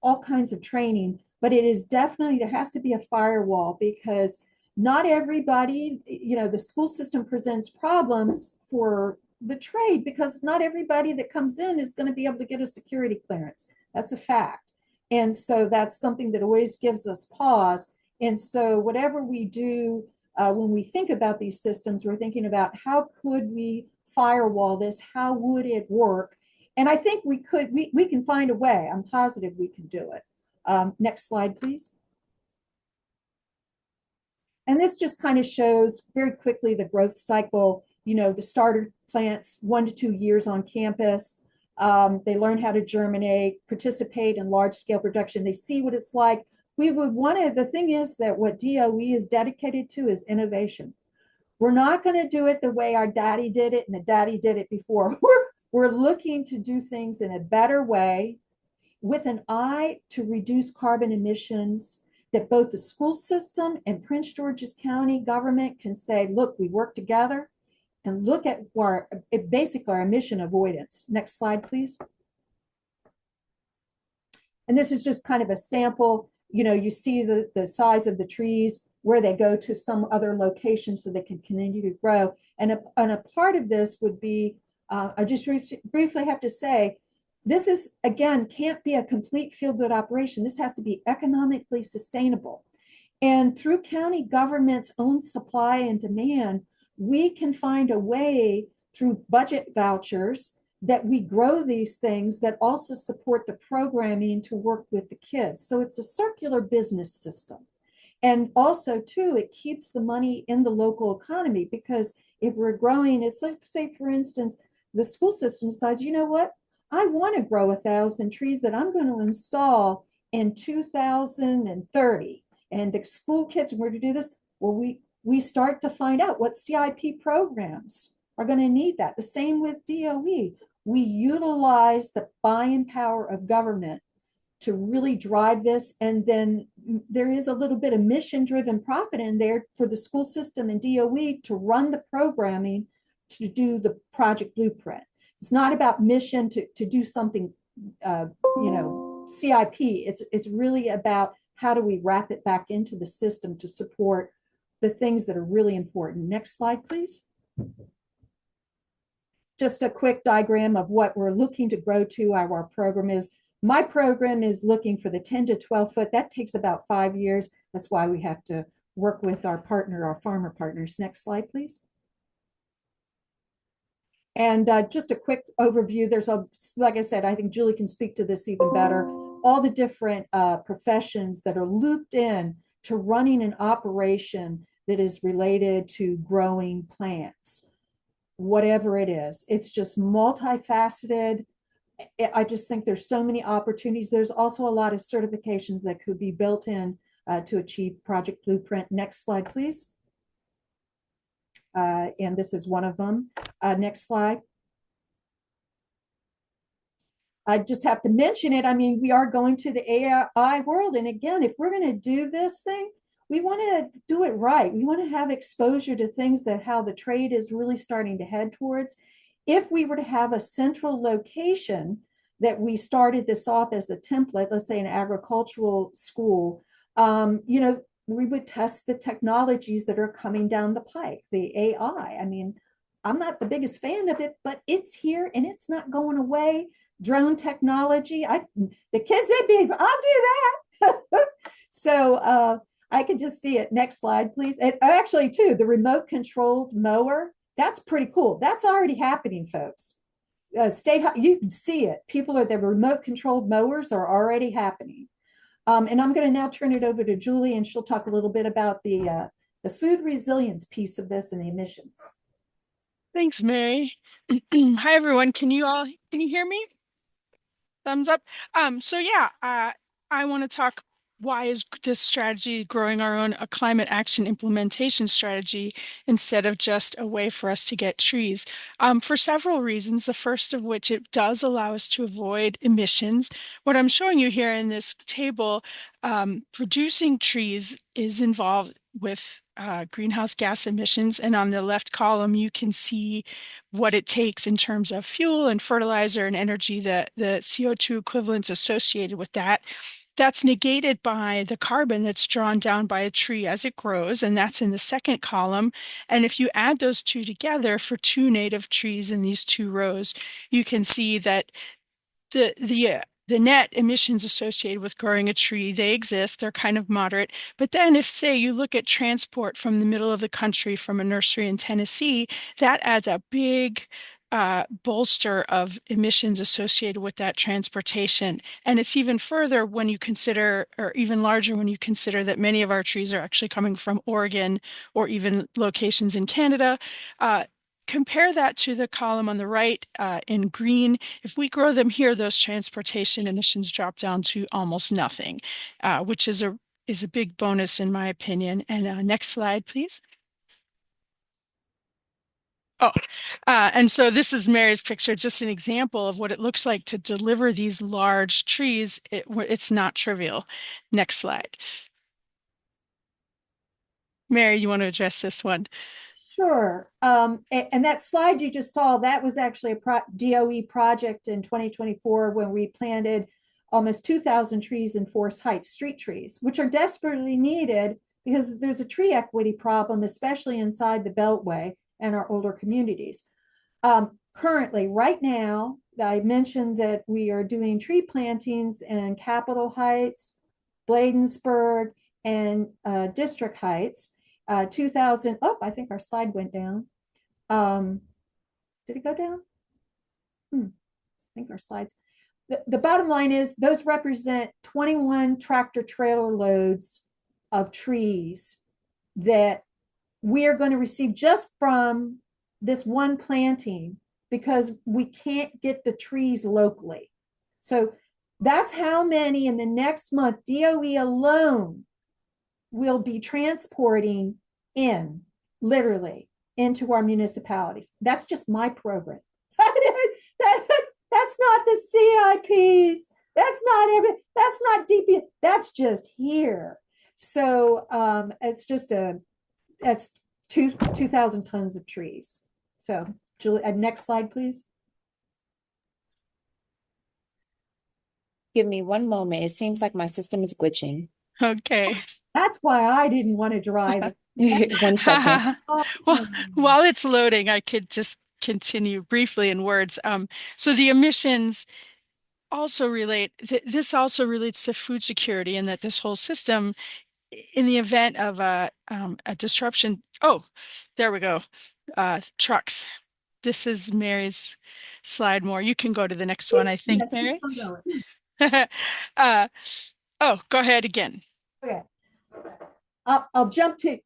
all kinds of training. But it is definitely, there has to be a firewall because not everybody, the school system presents problems for the trade because not everybody that comes in is going to be able to get a security clearance. That's a fact. And so that's something that always gives us pause. And so whatever we do, when we think about these systems, we're thinking about how could we firewall this? How would it work? And I think we can find a way. I'm positive we can do it. Next slide, please. And this just kind of shows very quickly the growth cycle, the starter plants 1 to 2 years on campus. They learn how to germinate, participate in large scale production. They see what it's like. The thing is that what DOE is dedicated to is innovation. We're not going to do it the way our daddy did it and the daddy did it before. We're looking to do things in a better way with an eye to reduce carbon emissions that both the school system and Prince George's County government can say, look, we work together and look at basically our emission avoidance. Next slide, please. And this is just kind of a sample. You see the size of the trees, where they go to some other location so they can continue to grow. And a part of this would be, I just briefly have to say, this is, again, can't be a complete feel-good operation. This has to be economically sustainable. And through county government's own supply and demand, we can find a way through budget vouchers that we grow these things that also support the programming to work with the kids. So it's a circular business system. And also, too, it keeps the money in the local economy because if we're growing, it's like, say, for instance, the school system decides, you know what? I want to grow 1,000 trees that I'm going to install in 2030. And the school kids were to do this. Well, we start to find out what CIP programs are going to need that. The same with DOE. We utilize the buying power of government to really drive this. And then there is a little bit of mission-driven profit in there for the school system and DOE to run the programming to do the project blueprint. It's not about mission to do something, CIP. It's really about how do we wrap it back into the system to support the things that are really important. Next slide, please. Just a quick diagram of what we're looking to grow to. Our program is, my program is looking for the 10 to 12 foot. That takes about 5 years. That's why we have to work with our farmer partners. Next slide, please. And just a quick overview. Like I said, I think Julie can speak to this even better. All the different professions that are looped in to running an operation that is related to growing plants, whatever it is. It's just multifaceted. I just think there's so many opportunities. There's also a lot of certifications that could be built in to achieve Project Blueprint. Next slide, please. And this is one of them. Next slide. I just have to mention it. I mean, we are going to the AI world. And again, if we're going to do this thing, we want to do it right. We want to have exposure to things that how the trade is really starting to head towards. If we were to have a central location that we started this off as a template, let's say an agricultural school, you know, we would test the technologies that are coming down the pike, the AI. I mean, I'm not the biggest fan of it, but it's here and it's not going away. Drone technology, the kids, they'd be, I'll do that. So I can just see it. Next slide, please. And actually, too, the remote controlled mower, that's pretty cool. That's already happening, folks. You can see it. The remote controlled mowers are already happening. And I'm going to now turn it over to Julie, and she'll talk a little bit about the food resilience piece of this and the emissions. Thanks, Mary. Hi, everyone. Can you hear me? Thumbs up. So yeah, I want to talk why is this strategy growing our own a climate action implementation strategy instead of just a way for us to get trees? For several reasons, the first of which it does allow us to avoid emissions. What I'm showing you here in this table, producing trees is involved with greenhouse gas emissions. And on the left column, you can see what it takes in terms of fuel and fertilizer and energy, the CO2 equivalents associated with that. That's negated by the carbon that's drawn down by a tree as it grows, and that's in the second column. And if you add those two together for 2 native trees in these 2 rows, you can see that the net emissions associated with growing a tree, they exist, they're kind of moderate. But then if, say, you look at transport from the middle of the country from a nursery in Tennessee, that adds a big bolster of emissions associated with that transportation. And it's even further when you consider, or even larger when you consider that many of our trees are actually coming from Oregon or even locations in Canada. Compare that to the column on the right in green. If we grow them here, those transportation emissions drop down to almost nothing, which is a big bonus in my opinion. And next slide, please. Oh, and so this is Mary's picture, just an example of what it looks like to deliver these large trees. It's not trivial. Next slide. Mary, you want to address this one? Sure. And that slide you just saw, that was actually a DOE project in 2024 when we planted almost 2,000 trees in Forest Heights, street trees, which are desperately needed because there's a tree equity problem, especially inside the Beltway and our older communities. Currently, right now, I mentioned that we are doing tree plantings in Capitol Heights, Bladensburg, and District Heights. 2000, I think our slide went down. Did it go down? I think our slides. The bottom line is those represent 21 tractor trailer loads of trees that we are going to receive just from this one planting because we can't get the trees locally. So that's how many in the next month DOE alone will be transporting in, literally, into our municipalities. That's just my program. That's not the CIPs. That's not DP. That's just here. So it's just that's 2,000 tons of trees. So Julie, next slide, please. Give me one moment. It seems like my system is glitching. Okay. That's why I didn't want to drive. 1 second. Well, while it's loading, I could just continue briefly in words. So the emissions also relate, this also relates to food security, and that this whole system, in the event of a disruption, there we go, trucks. This is Mary's slide more. You can go to the next one, I think, Mary. Go ahead again. Okay. I'll jump to,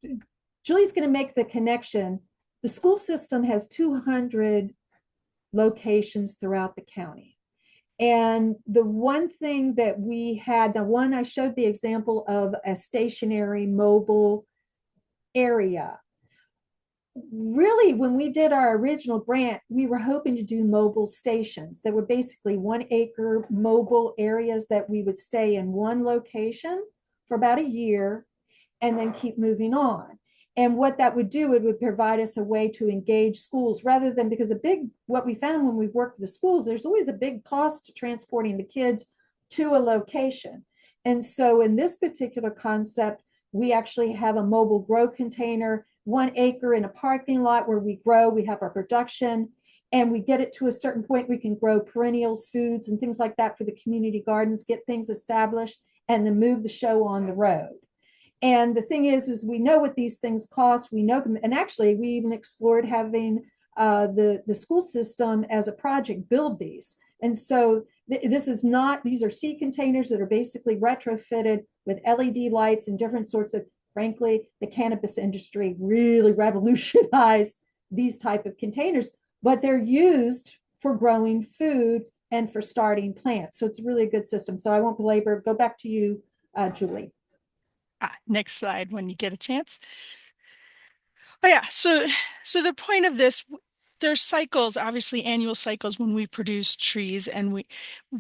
Julie's going to make the connection. The school system has 200 locations throughout the county. And the one thing that we had, the one I showed the example of a stationary mobile area. Really, when we did our original grant, we were hoping to do mobile stations that were basically 1 acre mobile areas that we would stay in one location for about a year and then keep moving on. And what that would do, it would provide us a way to engage schools rather than, because what we found when we worked with the schools, there's always a big cost to transporting the kids to a location. And so in this particular concept, we actually have a mobile grow container, 1 acre in a parking lot where we grow, we have our production, and we get it to a certain point, we can grow perennials, foods, and things like that for the community gardens, get things established, and then move the show on the road. And the thing is we know what these things cost. We know them. And actually, we even explored having the school system as a project build these. And so this is not, these are sea containers that are basically retrofitted with LED lights and different sorts of, frankly, the cannabis industry really revolutionized these type of containers, but they're used for growing food and for starting plants. So it's really a good system. So I won't belabor, go back to you, Julie. Next slide when you get a chance. Oh yeah, so the point of this, there's cycles, obviously annual cycles when we produce trees, and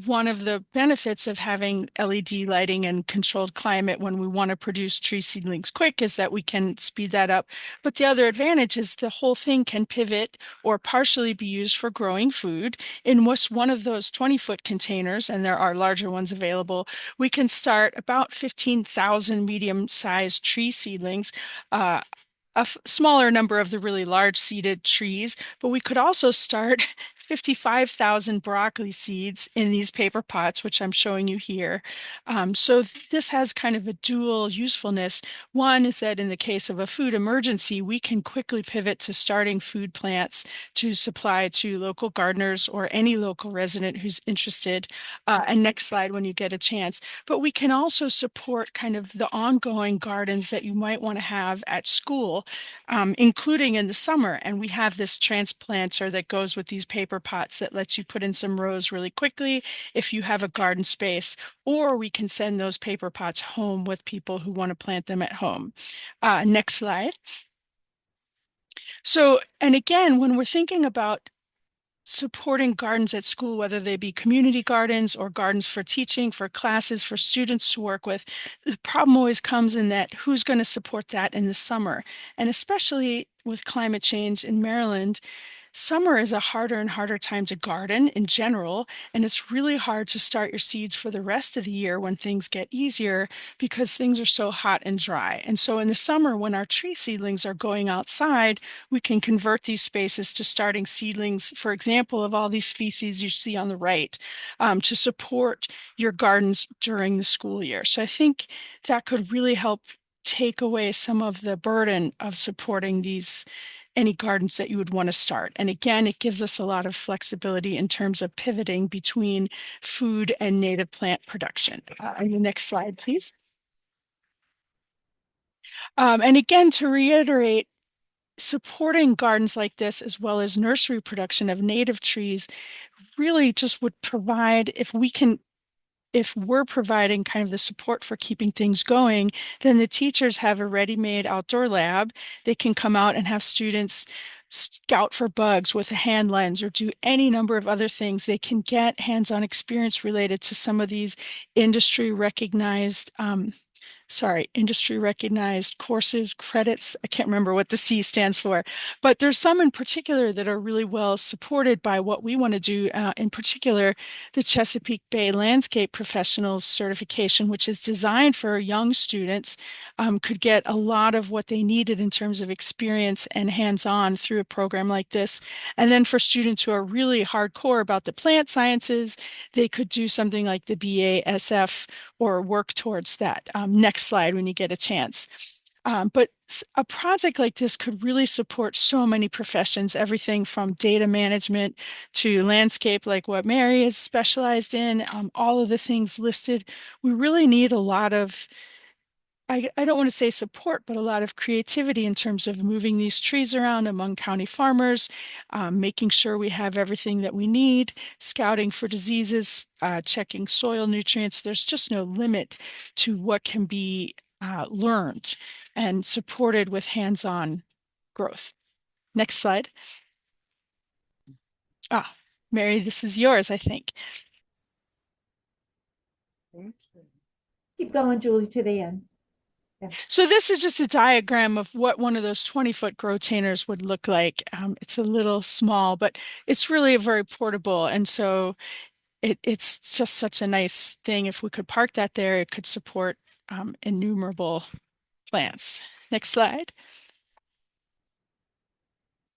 one of the benefits of having LED lighting and controlled climate when we want to produce tree seedlings quick is that we can speed that up. But the other advantage is the whole thing can pivot or partially be used for growing food. In one of those 20-foot containers, and there are larger ones available, we can start about 15,000 medium-sized tree seedlings, a smaller number of the really large seeded trees, but we could also start 55,000 broccoli seeds in these paper pots, which I'm showing you here. So this has kind of a dual usefulness. One is that in the case of a food emergency, we can quickly pivot to starting food plants to supply to local gardeners or any local resident who's interested. And next slide when you get a chance. But we can also support kind of the ongoing gardens that you might want to have at school, including in the summer. And we have this transplanter that goes with these paper pots that lets you put in some rows really quickly if you have a garden space, or we can send those paper pots home with people who want to plant them at home. Next slide. So, and again, when we're thinking about supporting gardens at school, whether they be community gardens or gardens for teaching, for classes, for students to work with, the problem always comes in that who's going to support that in the summer? And especially with climate change in Maryland, summer is a harder and harder time to garden in general, and it's really hard to start your seeds for the rest of the year when things get easier because things are so hot and dry. And so in the summer, when our tree seedlings are going outside, we can convert these spaces to starting seedlings, for example, of all these species you see on the right, to support your gardens during the school year. So I think that could really help take away some of the burden of supporting any gardens that you would want to start. And again, it gives us a lot of flexibility in terms of pivoting between food and native plant production. The next slide, please. And again, to reiterate, supporting gardens like this, as well as nursery production of native trees, really just would provide, if we're providing kind of the support for keeping things going, then the teachers have a ready-made outdoor lab. They can come out and have students scout for bugs with a hand lens or do any number of other things. They can get hands-on experience related to some of these industry recognized courses, credits. I can't remember what the C stands for, but there's some in particular that are really well supported by what we want to do. In particular, the Chesapeake Bay Landscape Professionals Certification, which is designed for young students, could get a lot of what they needed in terms of experience and hands-on through a program like this. And then for students who are really hardcore about the plant sciences, they could do something like the BASF or work towards that. Next slide when you get a chance. But a project like this could really support so many professions, everything from data management to landscape, like what Mary is specialized in, all of the things listed. We really need a lot of I don't want to say support, but a lot of creativity in terms of moving these trees around among county farmers, making sure we have everything that we need, scouting for diseases, checking soil nutrients. There's just no limit to what can be learned and supported with hands-on growth. Next slide. Ah, Mary, this is yours, I think. Thank you. Keep going, Julie, to the end. So this is just a diagram of what one of those 20-foot growtainers would look like. It's a little small, but it's really very portable. And so it's just such a nice thing. If we could park that there, it could support innumerable plants. Next slide.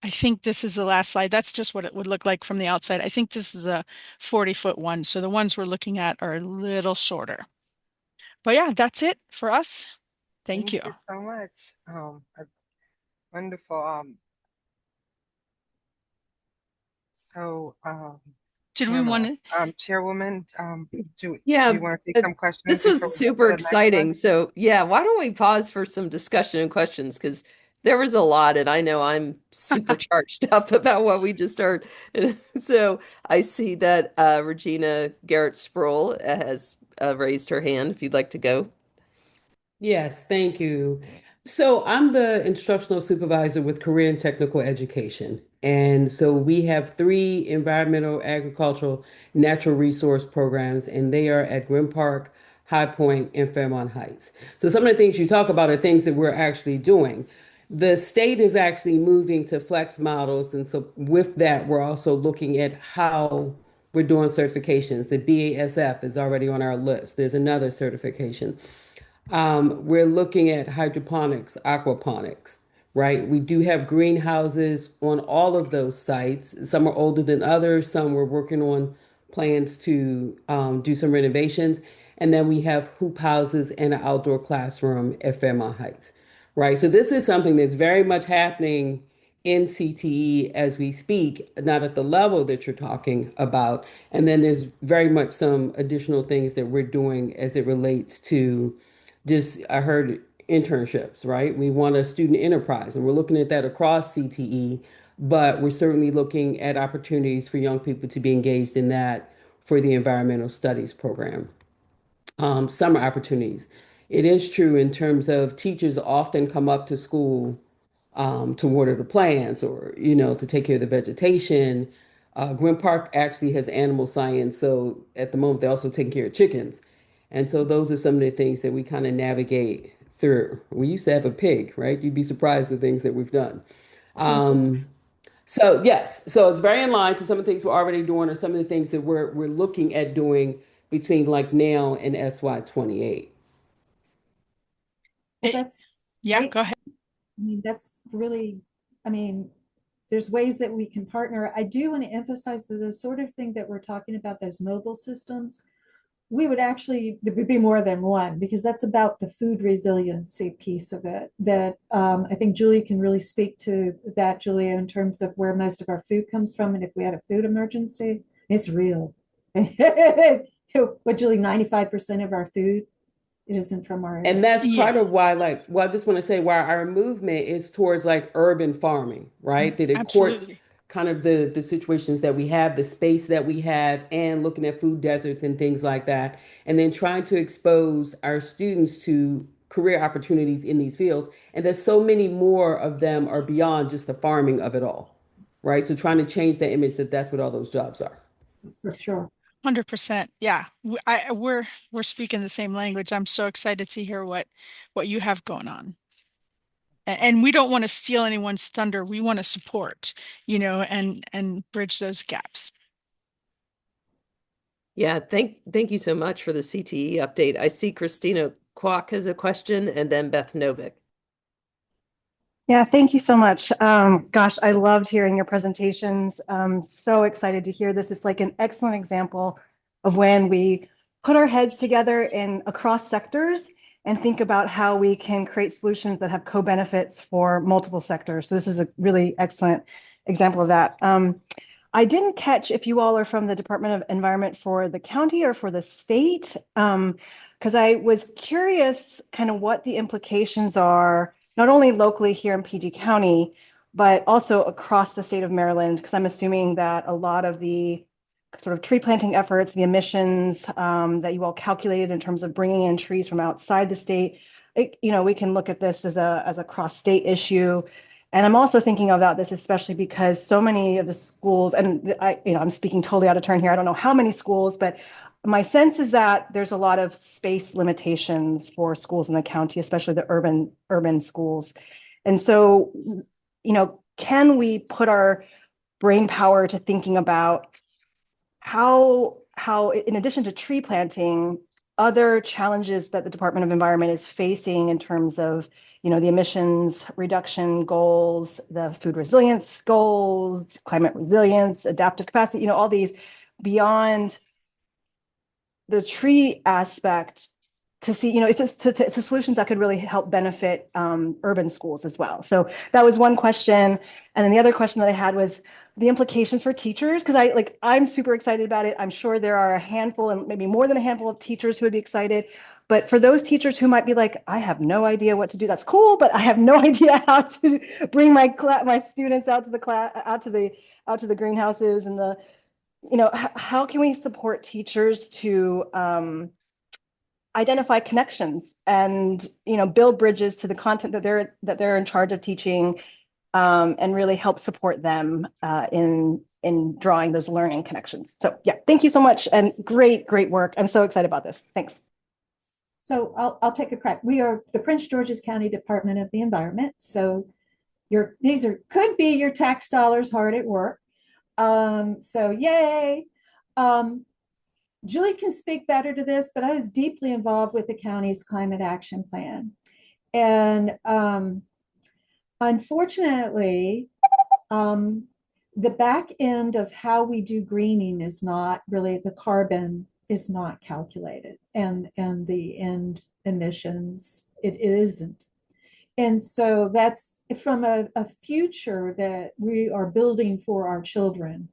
I think this is the last slide. That's just what it would look like from the outside. I think this is a 40-foot one. So the ones we're looking at are a little shorter. But yeah, that's it for us. Thank you. Thank you so much. Wonderful. Did we want to? Chairwoman, do Yeah, you want to take some questions? this before was we get to super the next one? exciting. So yeah, why don't we pause for some discussion and questions? Because there was a lot, and I know I'm super charged up about what we just heard. So I see that Regina Garrett Sproul has raised her hand. If you'd like to go. Yes, thank you. So I'm the instructional supervisor with Career and Technical Education. And so we have three environmental, agricultural, natural resource programs, and they are at Grim Park, High Point, and Fairmont Heights. So some of the things you talk about are things that we're actually doing. The state is actually moving to flex models. And so with that, we're also looking at how we're doing certifications. The BASF is already on our list. There's another certification. We're looking at hydroponics, aquaponics, right? We do have greenhouses on all of those sites. Some are older than others. Some we're working on plans to do some renovations. And then we have hoop houses and an outdoor classroom at Fairmont Heights, right? So this is something that's very much happening in CTE as we speak, not at the level that you're talking about. And then there's very much some additional things that we're doing as it relates to just, I heard internships, right? We want a student enterprise, and we're looking at that across CTE, but we're certainly looking at opportunities for young people to be engaged in that for the environmental studies program. Summer opportunities. It is true in terms of teachers often come up to school to water the plants or, to take care of the vegetation. Gwen Park actually has animal science. So at the moment, they're also taking care of chickens. And so those are some of the things that we kind of navigate through. We used to have a pig, right? You'd be surprised the things that we've done. So yes, so it's very in line to some of the things we're already doing or some of the things that we're looking at doing between like now and SY 28. Well, that's Yeah, great. go ahead. I mean, that's really, I mean, there's ways that we can partner. I do want to emphasize that the sort of thing that we're talking about, those mobile systems, we would actually, there would be more than one because that's about the food resiliency piece of it that I think Julie can really speak to that, Julia, in terms of where most of our food comes from. And if we had a food emergency, it's real. What, Julie, 95% of our food isn't from our And that's Yeah. part of why, like, well, I just want to say why our movement is towards like urban farming, right? That it courts Absolutely. kind of the situations that we have, the space that we have, and looking at food deserts and things like that, and then trying to expose our students to career opportunities in these fields. And there's so many more of them are beyond just the farming of it all, right? So trying to change the image that that's what all those jobs are. for sure. 100%. Yeah. We're speaking the same language. I'm so excited to hear what you have going on. And we don't want to steal anyone's thunder. We want to support, and bridge those gaps. Yeah, thank you so much for the CTE update. I see Christina Kwok has a question, and then Beth Novick. Yeah, thank you so much. Gosh, I loved hearing your presentations. So excited to hear this. It's like an excellent example of when we put our heads together in across sectors and think about how we can create solutions that have co-benefits for multiple sectors. So this is a really excellent example of that. I didn't catch if you all are from the Department of Environment for the county or for the state. because I was curious kind of what the implications are, not only locally here in PG County, but also across the state of Maryland, because I'm assuming that a lot of the sort of tree planting efforts, the emissions that you all calculated in terms of bringing in trees from outside the state, we can look at this as a cross-state issue. And I'm also thinking about this especially because so many of the schools, and I'm speaking totally out of turn here. I don't know how many schools, but my sense is that there's a lot of space limitations for schools in the county, especially the urban schools. And so, can we put our brain power to thinking about how in addition to tree planting, other challenges that the Department of Environment is facing in terms of, the emissions reduction goals, the food resilience goals, climate resilience, adaptive capacity, all these beyond the tree aspect, to see, it's solutions that could really help benefit urban schools as well. So that was one question. And then the other question that I had was the implications for teachers, because I'm super excited about it. I'm sure there are a handful and maybe more than a handful of teachers who would be excited. But for those teachers who might be like, I have no idea what to do. That's cool, but I have no idea how to bring my students out to the class, out to the greenhouses and how can we support teachers to identify connections and build bridges to the content that they're in charge of teaching, and really help support them in drawing those learning connections. So yeah, thank you so much, and great work. I'm so excited about this. Thanks. So I'll take a crack. We are the Prince George's County Department of the Environment. So these could be your tax dollars hard at work. So yay. Julie can speak better to this, but I was deeply involved with the county's climate action plan. And unfortunately, the back end of how we do greening is not really, the carbon is not calculated, and the end emissions, it isn't. And so that's from a future that we are building for our children.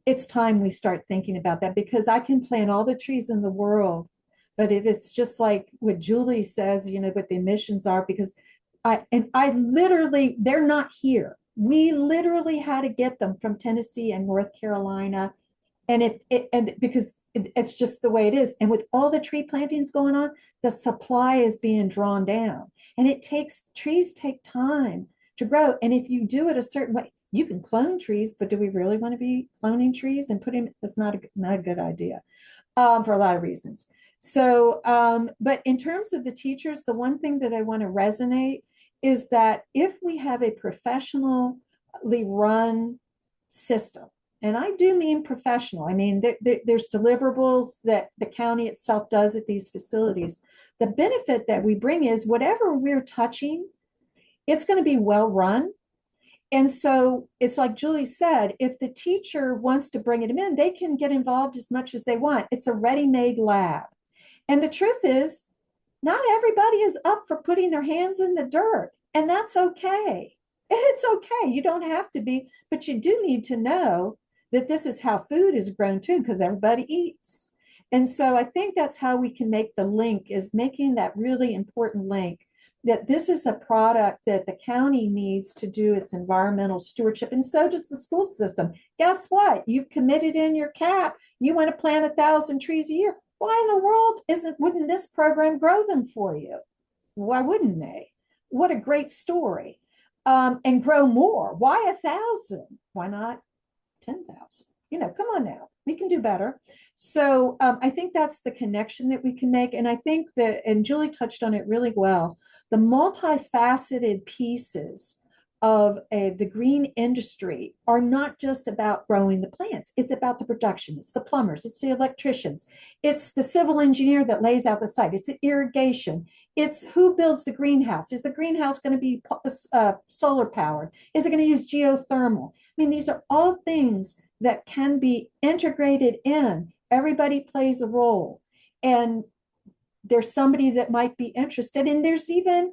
It's time we start thinking about that, because I can plant all the trees in the world, but if it's just like what Julie says, what the emissions are, because I literally, they're not here. We literally had to get them from Tennessee and North Carolina, and because it's just the way it is. And with all the tree plantings going on, the supply is being drawn down, and trees take time to grow. And if you do it a certain way, you can clone trees, but do we really want to be cloning trees and that's not a good idea, for a lot of reasons. So, but in terms of the teachers, the one thing that I want to resonate is that if we have a professionally run system, and I do mean professional, I mean, there's deliverables that the county itself does at these facilities. The benefit that we bring is whatever we're touching, it's going to be well run. And so it's like Julie said, if the teacher wants to bring it in, they can get involved as much as they want. It's a ready-made lab. And the truth is, not everybody is up for putting their hands in the dirt, and that's okay. It's okay. You don't have to be, but you do need to know that this is how food is grown too, because everybody eats. And so I think that's how we can make the link, is making that really important link, that this is a product that the county needs to do its environmental stewardship, and so does the school system. Guess what? You've committed in your cap. You want to plant 1,000 trees a year. Why in the world wouldn't this program grow them for you? Why wouldn't they? What a great story. And grow more. Why 1,000? Why not 10,000? Come on now. We can do better. So I think that's the connection that we can make. And I think that, and Julie touched on it really well, the multifaceted pieces of the green industry are not just about growing the plants. It's about the production. It's the plumbers. It's the electricians. It's the civil engineer that lays out the site. It's the irrigation. It's who builds the greenhouse. Is the greenhouse going to be solar powered? Is it going to use geothermal? I mean, these are all things that can be integrated in. Everybody plays a role. And there's somebody that might be interested. And there's even,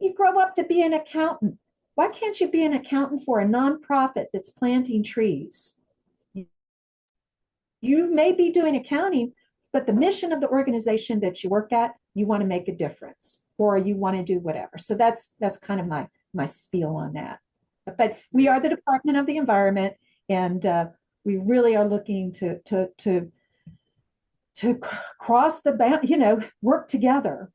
you grow up to be an accountant. Why can't you be an accountant for a nonprofit that's planting trees? You may be doing accounting, but the mission of the organization that you work at, you want to make a difference or you want to do whatever. So that's kind of my spiel on that. But we are the Department of the Environment, and we really are looking to cross the bound, work together.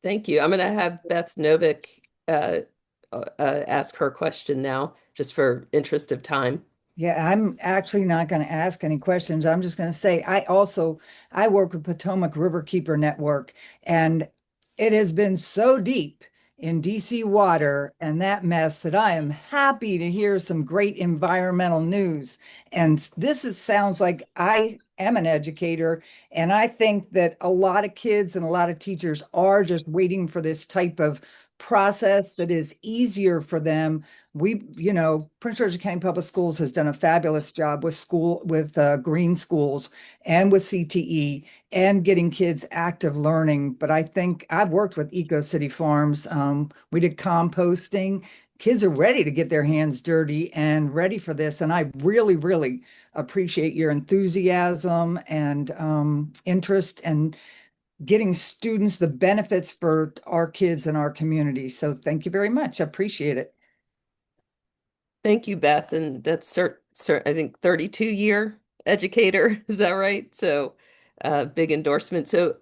Thank you. I'm going to have Beth Novick ask her question now, just for interest of time. Yeah, I'm actually not going to ask any questions. I'm just going to say I work with Potomac Riverkeeper Network, and it has been so deep in DC water and that mess that I am happy to hear some great environmental news. And sounds like I am an educator, and I think that a lot of kids and a lot of teachers are just waiting for this type of process that is easier for them. Prince George's County Public Schools has done a fabulous job with green schools and with CTE and getting kids active learning. But I think I've worked with Eco City Farms. We did composting. Kids are ready to get their hands dirty and ready for this. And I really, really appreciate your enthusiasm and interest and getting students the benefits for our kids and our community. So thank you very much. I appreciate it. Thank you, Beth. And that's I think 32-year educator. Is that right? So big endorsement. So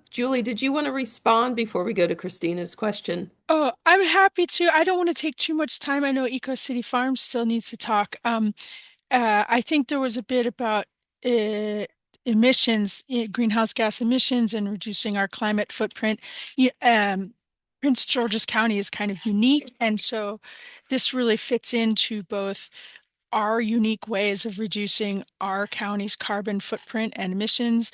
Julie, did you want to respond before we go to Christina's question? Oh, I'm happy to. I don't want to take too much time. I know Eco City Farms still needs to talk. I think there was a bit about emissions, greenhouse gas emissions, and reducing our climate footprint. Prince George's County is kind of unique, and so this really fits into both our unique ways of reducing our county's carbon footprint and emissions,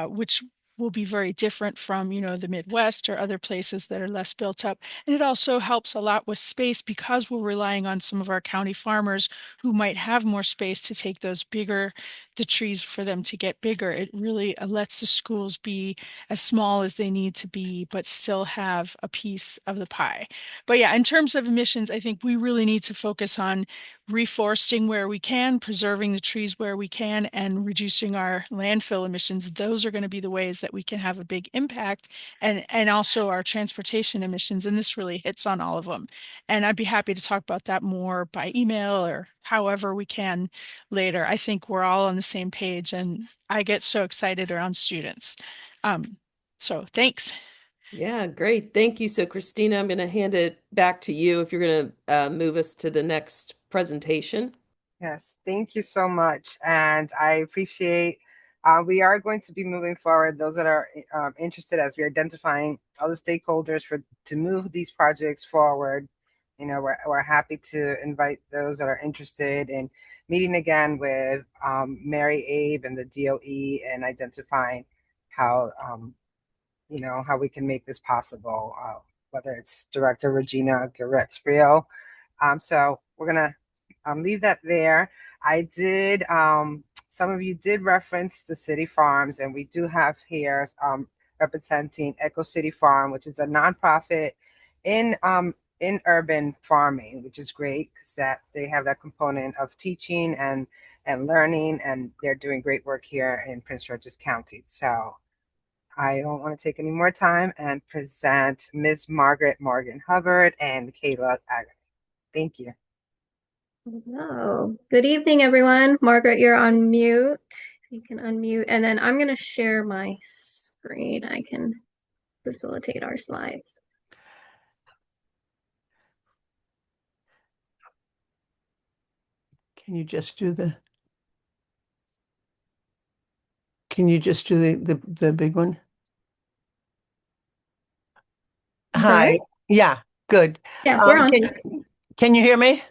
which will be very different from, the Midwest or other places that are less built up. And it also helps a lot with space because we're relying on some of our county farmers who might have more space to take the trees for them to get bigger. It really lets the schools be as small as they need to be, but still have a piece of the pie. But yeah, in terms of emissions, I think we really need to focus on reforesting where we can, preserving the trees where we can, and reducing our landfill emissions. Those are going to be the ways that we can have a big impact, and also our transportation emissions. And this really hits on all of them. And I'd be happy to talk about that more by email or however we can later. I think we're all on the same page, and I get so excited around students. So thanks. Yeah, great. Thank you. So Christina, I'm going to hand it back to you if you're going to move us to the next presentation. Yes, thank you so much. And I appreciate, we are going to be moving forward. Those that are interested, as we're identifying all the stakeholders to move these projects forward. We're happy to invite those that are interested in meeting again with Mary Abe and the DOE and identifying how we can make this possible, whether it's Director Regina Goretz-Brio. So we're going to leave that there. I did, some of you did reference the City Farms, and we do have here representing Eco City Farm, which is a nonprofit in urban farming, which is great because that they have that component of teaching and learning, and they're doing great work here in Prince George's County. So I don't want to take any more time and present Ms. Margaret Morgan Hubbard and Kayla Agnew. Thank you. Hello. Good evening, everyone. Margaret, you're on mute. You can unmute, and then I'm going to share my screen. I can facilitate our slides. Can you just do the the big one? Hi. Yeah, good. Yeah, we're on. Can you hear me?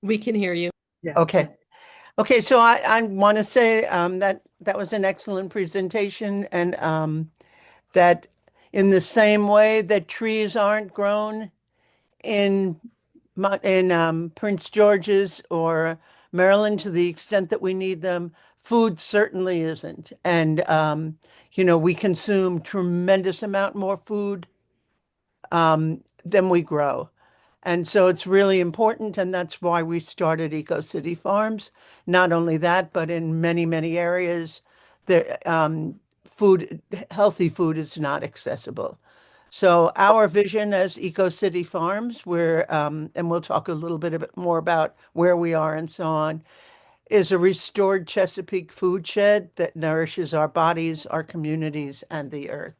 We can hear you. Yeah. Okay. Okay, so I want to say that was an excellent presentation, and that in the same way that trees aren't grown in Prince George's or Maryland to the extent that we need them, food certainly isn't. And we consume tremendous amount more food than we grow. And so it's really important, and that's why we started EcoCity Farms. Not only that, but in many, many areas, there healthy food is not accessible. So our vision as EcoCity Farms, and we'll talk a little bit more about where we are and so on, is a restored Chesapeake food shed that nourishes our bodies, our communities, and the earth.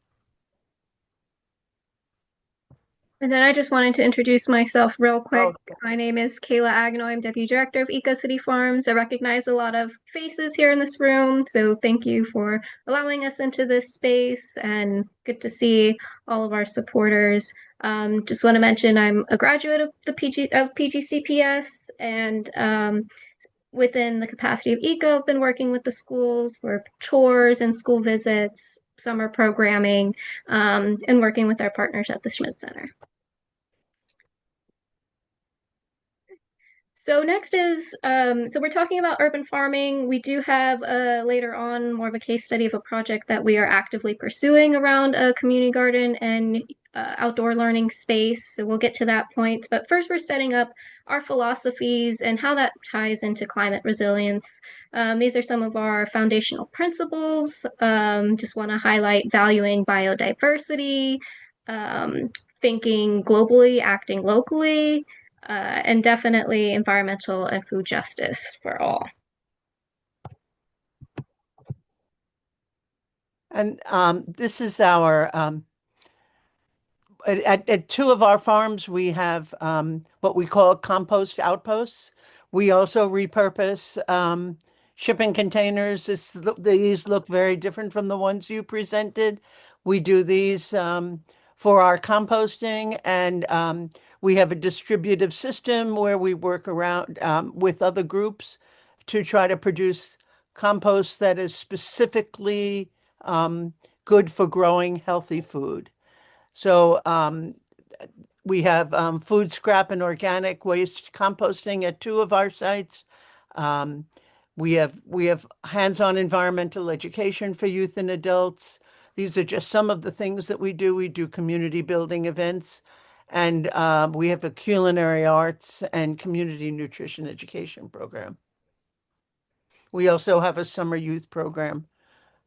And then I just wanted to introduce myself real quick. Oh. My name is Kayla Agno. I'm Deputy Director of EcoCity Farms. I recognize a lot of faces here in this room, so thank you for allowing us into this space and good to see all of our supporters. Just want to mention I'm a graduate of the PGCPS, and within the capacity of ECO, I've been working with the schools for tours and school visits, summer programming, and working with our partners at the Schmidt Center. So next is, so we're talking about urban farming. We do have later on more of a case study of a project that we are actively pursuing around a community garden and outdoor learning space. So we'll get to that point. But first, we're setting up our philosophies and how that ties into climate resilience. These are some of our foundational principles. Just want to highlight valuing biodiversity, thinking globally, acting locally, and definitely environmental and food justice for all. And this is our at two of our farms, we have what we call compost outposts. We also repurpose shipping containers. These look very different from the ones you presented. We do these for our composting, and we have a distributive system where we work around with other groups to try to produce compost that is specifically good for growing healthy food. So we have food scrap and organic waste composting at two of our sites. We have hands-on environmental education for youth and adults. These are just some of the things that we do. We do community building events, and we have a culinary arts and community nutrition education program. We also have a summer youth program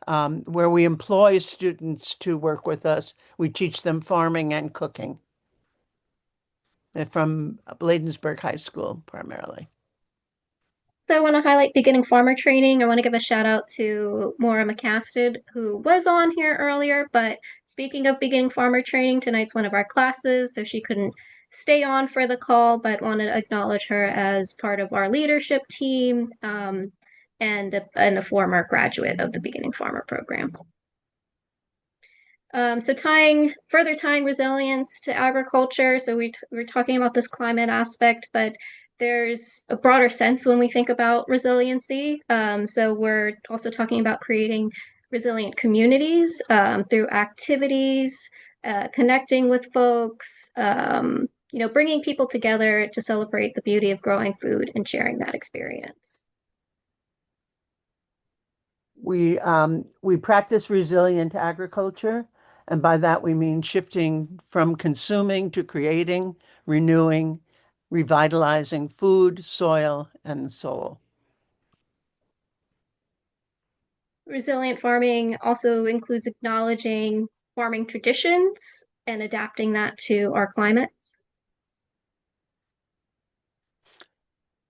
where we employ students to work with us. We teach them farming and cooking. They're from Bladensburg High School, primarily. So I want to highlight beginning farmer training. I want to give a shout out to Maura McCasted, who was on here earlier. But speaking of beginning farmer training, tonight's one of our classes, so she couldn't stay on for the call, but want to acknowledge her as part of our leadership team and a former graduate of the Beginning Farmer program. So further tying resilience to agriculture. So we're talking about this climate aspect, but there's a broader sense when we think about resiliency. So we're also talking about creating resilient communities through activities, connecting with folks, bringing people together to celebrate the beauty of growing food and sharing that experience. We practice resilient agriculture, and by that we mean shifting from consuming to creating, renewing, revitalizing food, soil, and soul. Resilient farming also includes acknowledging farming traditions and adapting that to our climates.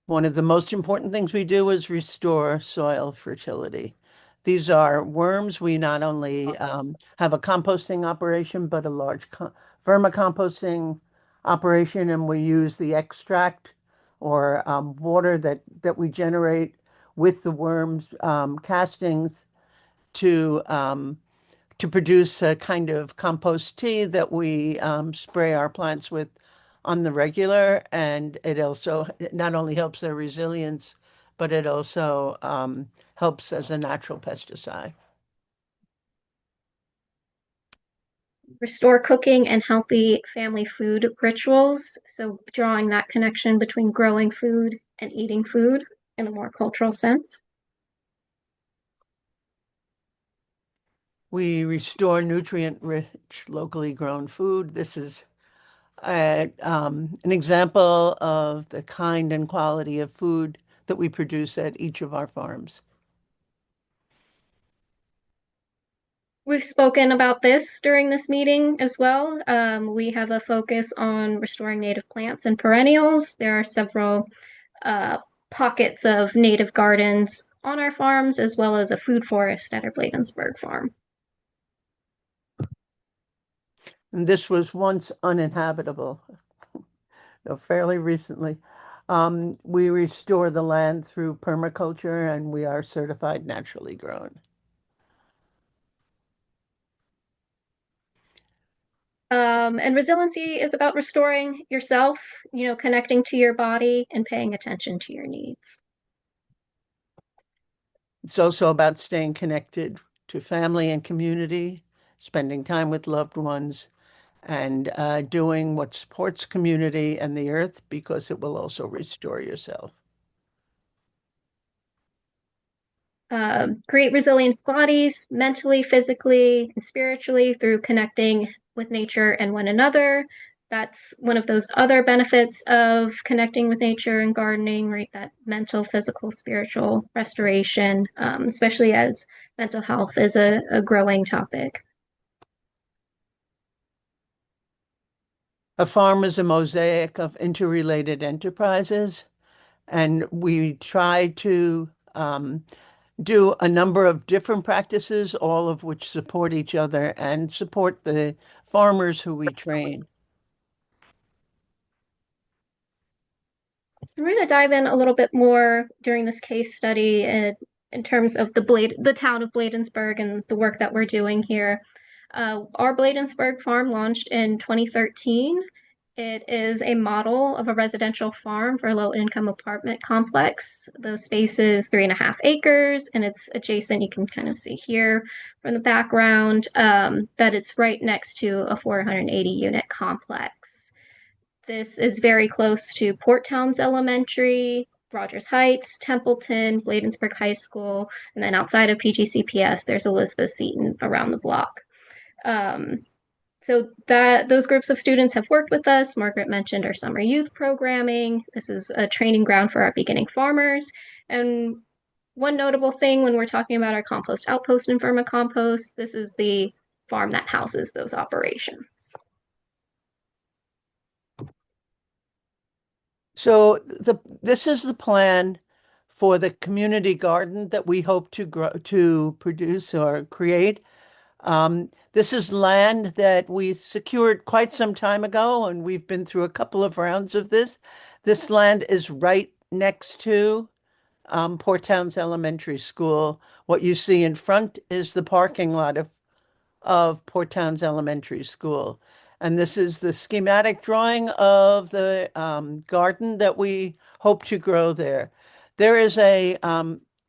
One of the most important things we do is restore soil fertility. These are worms. We not only have a composting operation, but a large vermicomposting operation, and we use the extract or water that we generate with the worms castings to produce a kind of compost tea that we spray our plants with on the regular. And it also not only helps their resilience, but it also helps as a natural pesticide. Restore cooking and healthy family food rituals. So drawing that connection between growing food and eating food in a more cultural sense. We restore nutrient-rich, locally grown food. This is an example of the kind and quality of food that we produce at each of our farms. We've spoken about this during this meeting as well. We have a focus on restoring native plants and perennials. There are several pockets of native gardens on our farms, as well as a food forest at our Bladensburg farm. And this was once uninhabitable, fairly recently. We restore the land through permaculture, and we are certified naturally grown. And resiliency is about restoring yourself, connecting to your body and paying attention to your needs. It's also about staying connected to family and community, spending time with loved ones, and doing what supports community and the earth, because it will also restore yourself. Create resilient bodies mentally, physically, and spiritually through connecting with nature and one another. That's one of those other benefits of connecting with nature and gardening, right? That mental, physical, spiritual restoration, especially as mental health is a growing topic. A farm is a mosaic of interrelated enterprises, and we try to do a number of different practices, all of which support each other and support the farmers who we train. We're going to dive in a little bit more during this case study in terms of the town of Bladensburg and the work that we're doing here. Our Bladensburg farm launched in 2013. It is a model of a residential farm for a low-income apartment complex. The space is 3.5 acres, and it's adjacent. You can kind of see here from the background that it's right next to a 480-unit complex. This is very close to Port Towns Elementary, Rogers Heights, Templeton, Bladensburg High School, and then outside of PGCPS, there's Elizabeth Seton around the block. So those groups of students have worked with us. Margaret mentioned our summer youth programming. This is a training ground for our beginning farmers. And one notable thing when we're talking about our compost outpost and vermicompost, this is the farm that houses those operations. So this is the plan for the community garden that we hope to produce or create. This is land that we secured quite some time ago, and we've been through a couple of rounds of this. This land is right next to Port Towns Elementary School. What you see in front is the parking lot of Port Towns Elementary School. And this is the schematic drawing of the garden that we hope to grow there. There is a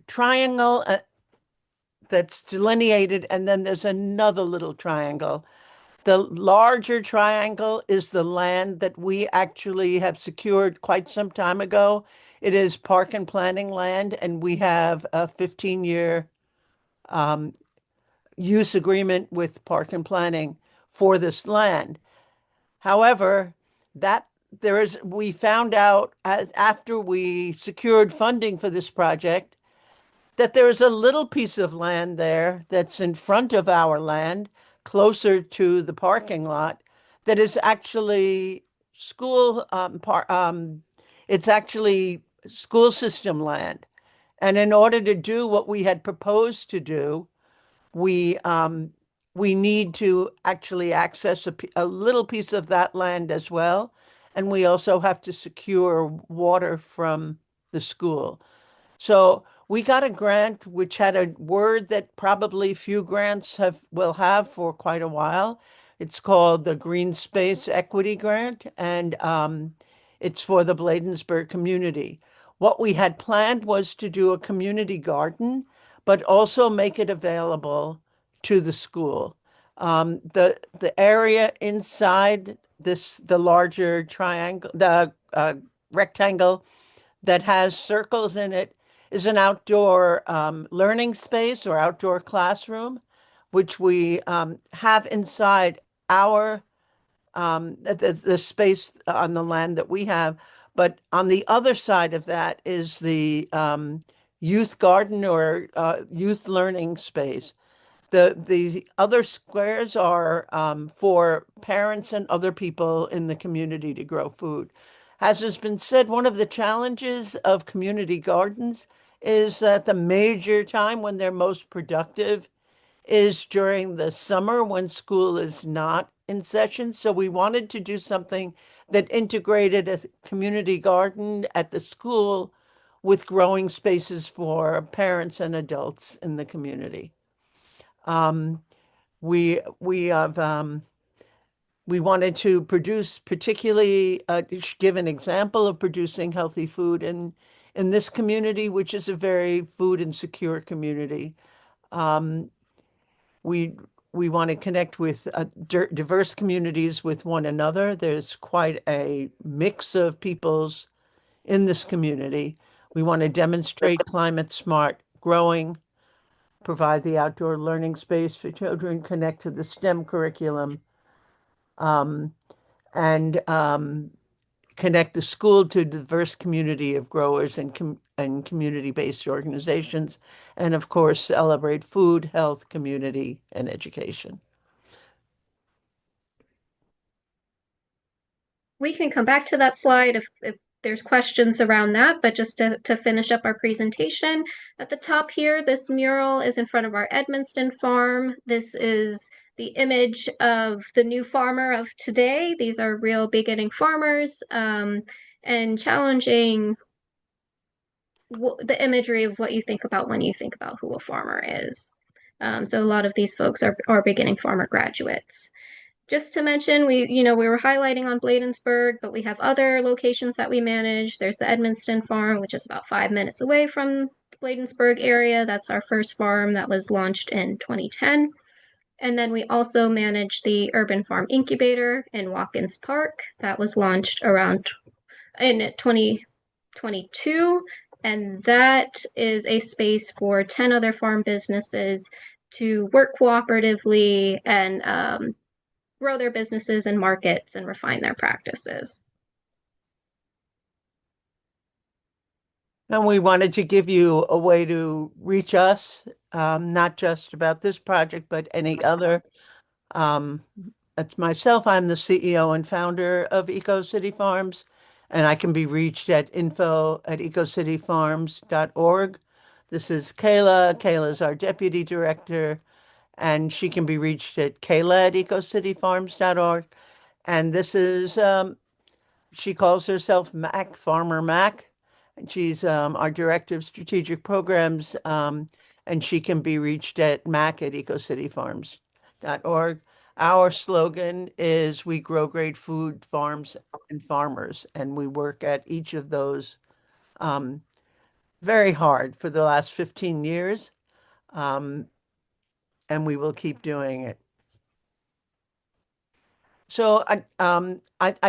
triangle that's delineated, and then there's another little triangle. The larger triangle is the land that we actually have secured quite some time ago. It is park and planning land, and we have a 15-year use agreement with Park and Planning for this land. However, we found out after we secured funding for this project that there is a little piece of land there that's in front of our land, closer to the parking lot, that is actually it's actually school system land. And in order to do what we had proposed to do, we need to actually access a little piece of that land as well. And we also have to secure water from the school. So we got a grant which had a word that probably few grants will have for quite a while. It's called the Green Space Equity Grant, and it's for the Bladensburg community. What we had planned was to do a community garden, but also make it available to the school. The area inside the larger triangle, the rectangle that has circles in it, is an outdoor learning space or outdoor classroom, which we have inside our the space on the land that we have. But on the other side of that is the youth garden or youth learning space. The other squares are for parents and other people in the community to grow food. As has been said, one of the challenges of community gardens is that the major time when they're most productive is during the summer when school is not in session. So we wanted to do something that integrated a community garden at the school with growing spaces for parents and adults in the community. We have we wanted to produce particularly give an example of producing healthy food in this community, which is a very food insecure community. Um, we we want to connect with diverse communities with one another. There's quite a mix of peoples in this community. We want to demonstrate climate smart growing, provide the outdoor learning space for children, connect to the STEM curriculum, um, and connect the school to a diverse community of growers and community-based organizations, and of course, celebrate food, health, community, and education. We can come back to that slide if there's questions around that, but just to finish up our presentation, at the top here, this mural is in front of our Edmonston farm. This is the image of the new farmer of today. These are real beginning farmers, and challenging the imagery of what you think about when you think about who a farmer is. So a lot of these folks are beginning farmer graduates. Just to mention, we were highlighting on Bladensburg, but we have other locations that we manage. There's the Edmonston farm, which is about 5 minutes away from the Bladensburg area. That's our first farm that was launched in 2010. And then we also manage the Urban Farm Incubator in Watkins Park. That was launched around in 2022. And that is a space for 10 other farm businesses to work cooperatively and grow their businesses and markets and refine their practices. And we wanted to give you a way to reach us, not just about this project, but any other. That's myself. I'm the CEO and founder of EcoCity Farms, and I can be reached at info@ecocityfarms.org. This is Kayla. Kayla is our deputy director, and she can be reached at kayla@ecocityfarms.org. And this is, she calls herself Mac, Farmer Mac. And she's our director of strategic programs, and she can be reached at mac@ecocityfarms.org. Our slogan is we grow great food, farms, and farmers, and we work at each of those very hard for the last 15 years, and we will keep doing it. So I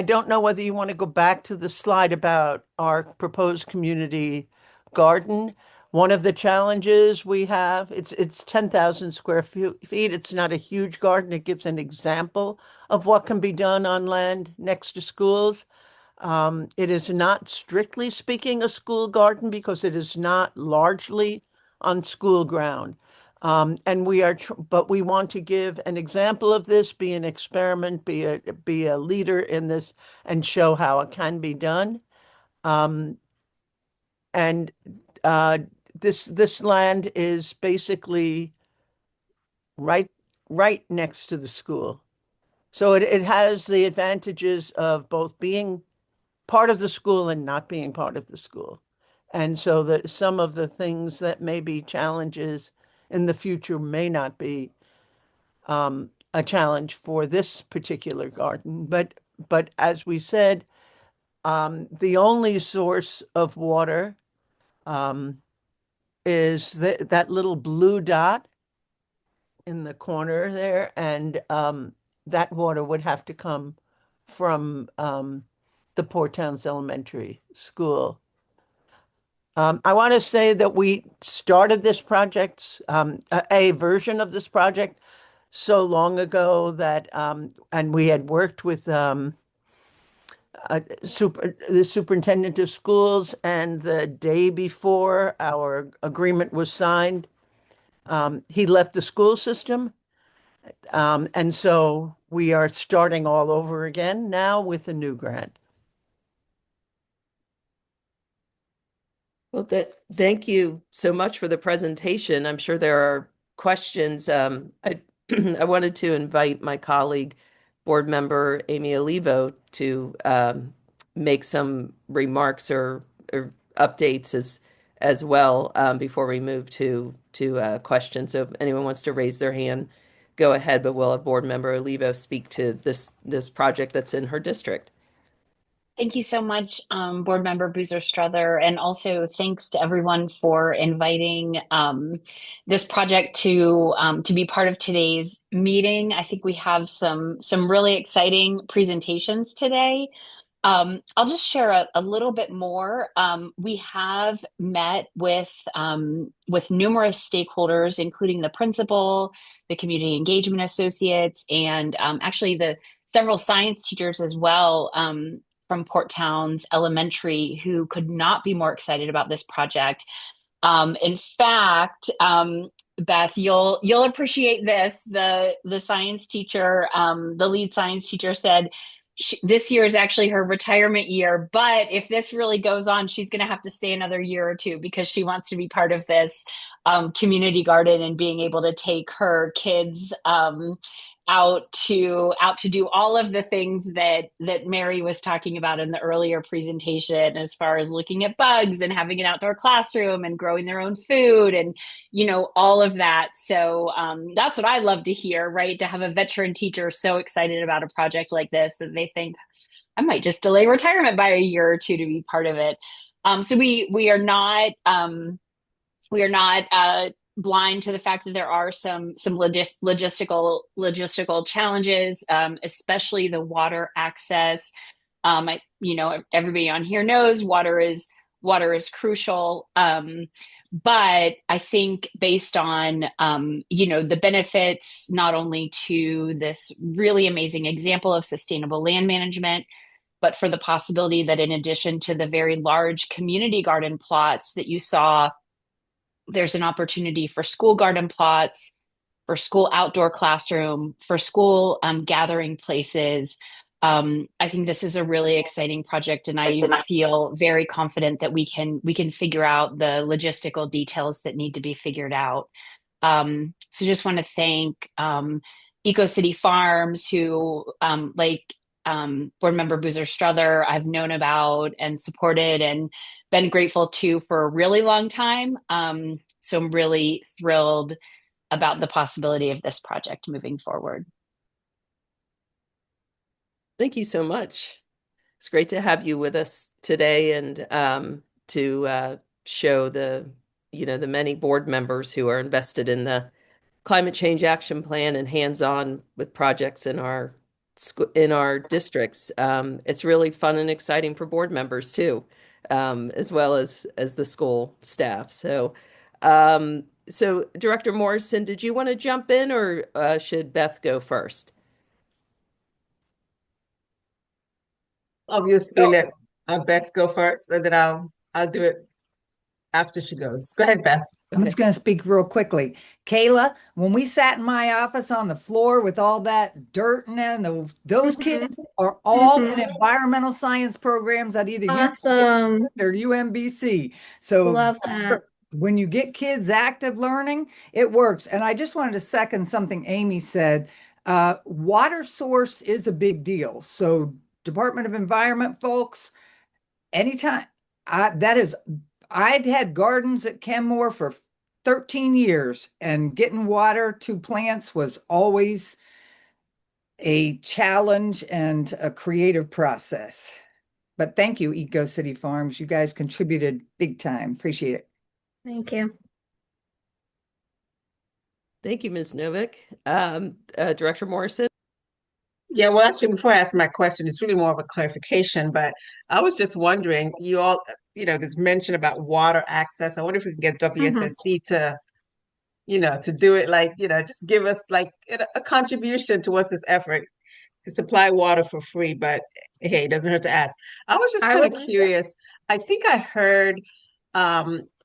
don't know whether you want to go back to the slide about our proposed community garden. One of the challenges we have, it's 10,000 square feet. It's not a huge garden. It gives an example of what can be done on land next to schools. It is not strictly speaking a school garden because it is not largely on school ground. And but we want to give an example of this, be an experiment, be a leader in this, and show how it can be done. And this land is basically right next to the school, so it has the advantages of both being part of the school and not being part of the school. And so that some of the things that may be challenges in the future may not be a challenge for this particular garden. But as we said, the only source of water is that little blue dot in the corner there, and that water would have to come from the Port Towns Elementary School. I want to say that we started this project, a version of this project, so long ago that, and we had worked with the superintendent of schools, and the day before our agreement was signed, he left the school system. And so we are starting all over again now with a new grant. Well, thank you so much for the presentation. I'm sure there are questions. I I wanted to invite my colleague, board member Amy Olivo, to make some remarks or updates as well before we move to questions. So if anyone wants to raise their hand, go ahead. But we'll have board member Olivo speak to this project that's in her district. Thank you so much, Board Member Boozer Strother, and also thanks to everyone for inviting this project to be part of today's meeting. I think we have some really exciting presentations today. I'll just share a little bit more. We have met with numerous stakeholders, including the principal, the community engagement associates, and actually the several science teachers as well. From Port Towns Elementary, who could not be more excited about this project. In fact, Beth, you'll appreciate this. The science teacher, the lead science teacher said this year is actually her retirement year, but if this really goes on, she's going to have to stay another year or two because she wants to be part of this community garden and being able to take her kids out to do all of the things that Mary was talking about in the earlier presentation, as far as looking at bugs and having an outdoor classroom and growing their own food and all of that. So that's what I love to hear, right? To have a veteran teacher so excited about a project like this that they think I might just delay retirement by a year or two to be part of it. So we are not blind to the fact that there are some logistical challenges, especially the water access. Everybody on here knows water is crucial. But I think based on the benefits, not only to this really amazing example of sustainable land management, but for the possibility that in addition to the very large community garden plots that you saw, there's an opportunity for school garden plots, for school outdoor classroom, for school gathering places. I think this is a really exciting project, and I feel very confident that we can figure out the logistical details that need to be figured out. So just want to thank Eco City Farms, who board member Boozer Strother I've known about and supported and been grateful to for a really long time. So I'm really thrilled about the possibility of this project moving forward. Thank you so much. It's great to have you with us today and to show the many board members who are invested in the Climate Change Action Plan and hands-on with projects in our districts. It's really fun and exciting for board members too, as well as the school staff. So Director Morrison, did you want to jump in, or should Beth go first? Obviously, let Beth go first, and then I'll do it after she goes. Go ahead, Beth. I'm just going to speak real quickly. Kayla, when we sat in my office on the floor with all that dirt in there, those kids are all in environmental science programs at either Awesome. or UMBC. So Love that. when you get kids active learning, it works. And I just wanted to second something Amy said. Water source is a big deal. So Department of Environment folks, anytime I'd had gardens at Kenmore for 13 years, and getting water to plants was always a challenge and a creative process. But thank you, Eco City Farms. You guys contributed big time. Appreciate it. Thank you. Thank you, Ms. Novick. Director Morrison? Yeah, well, actually, before I ask my question, it's really more of a clarification, but I was just wondering, you all, this mention about water access. I wonder if we can get WSSC to, to do it like, just give us like a contribution towards this effort to supply water for free. But hey, it doesn't hurt to ask. I was just I kind would, of curious. I think I heard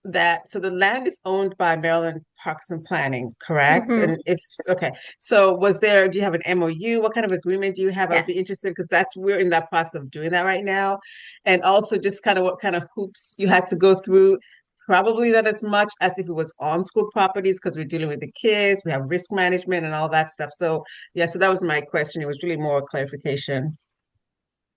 that so the land is owned by Maryland Parks and Planning, correct? mhm, And if okay, so do you have an MOU? What kind of agreement do you have? I would be yes. interested because we're in that process of doing that right now. And also just kind of what kind of hoops you had to go through. Probably not as much as if it was on school properties because we're dealing with the kids, we have risk management and all that stuff. So yeah, so that was my question. It was really more clarification.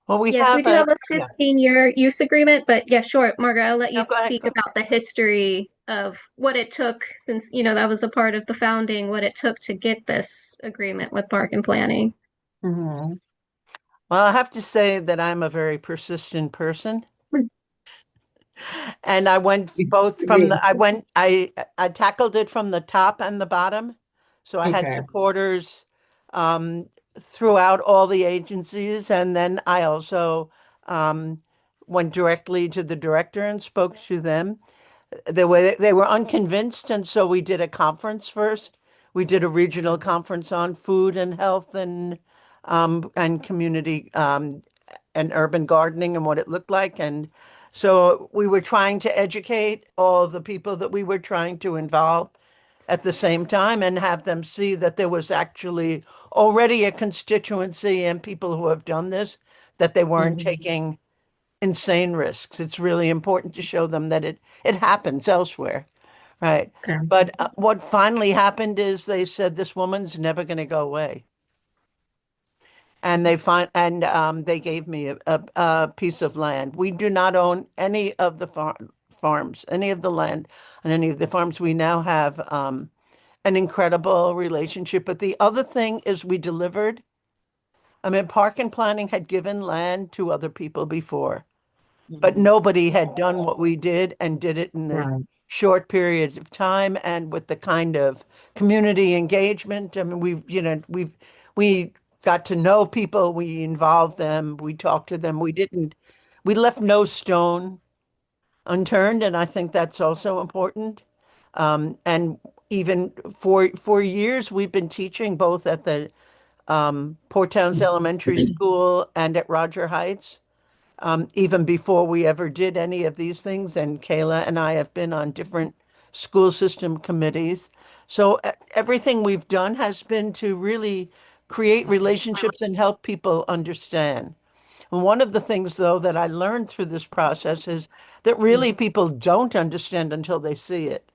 Well, we Yes, we have do have a yeah. 15-year use agreement, but yeah, sure, Margaret, I'll let No, you go ahead. speak about the history of what it took since, that was a part of the founding, what it took to get this agreement with Park and Planning. Mhm. Well, I have to say that I'm a very persistent person. And I went both To from me. the, I tackled it from the top and the bottom. So I had Okay. supporters um, throughout all the agencies. And then I also um, went directly to the director and spoke to them. They were unconvinced. And so we did a conference first. We did a regional conference on food and health and community and urban gardening and what it looked like. And so we were trying to educate all the people that we were trying to involve at the same time and have them see that there was actually already a constituency and people who have done this, that they weren't Mhm. taking insane risks. It's really important to show them that it happens elsewhere, right? Okay. But what finally happened is they said this woman's never going to go away. And they gave me a piece of land. We do not own any of the farms, any of the land on any of the farms. We now have an incredible relationship. But the other thing is we delivered. I mean, Park and Planning had given land to other people before, but Mhm. nobody had done what we did and did it in the Right. short periods of time and with the kind of community engagement. I mean, we got to know people, we involved them, we talked to them. We left no stone unturned, and I think that's also important. And even for years, we've been teaching both at the Port Towns Elementary School and at Roger Heights even before we ever did any of these things. And Kayla and I have been on different school system committees. So everything we've done has been to really create relationships and help people understand. And one of the things, though, that I learned through this process is that really people don't understand until they see it.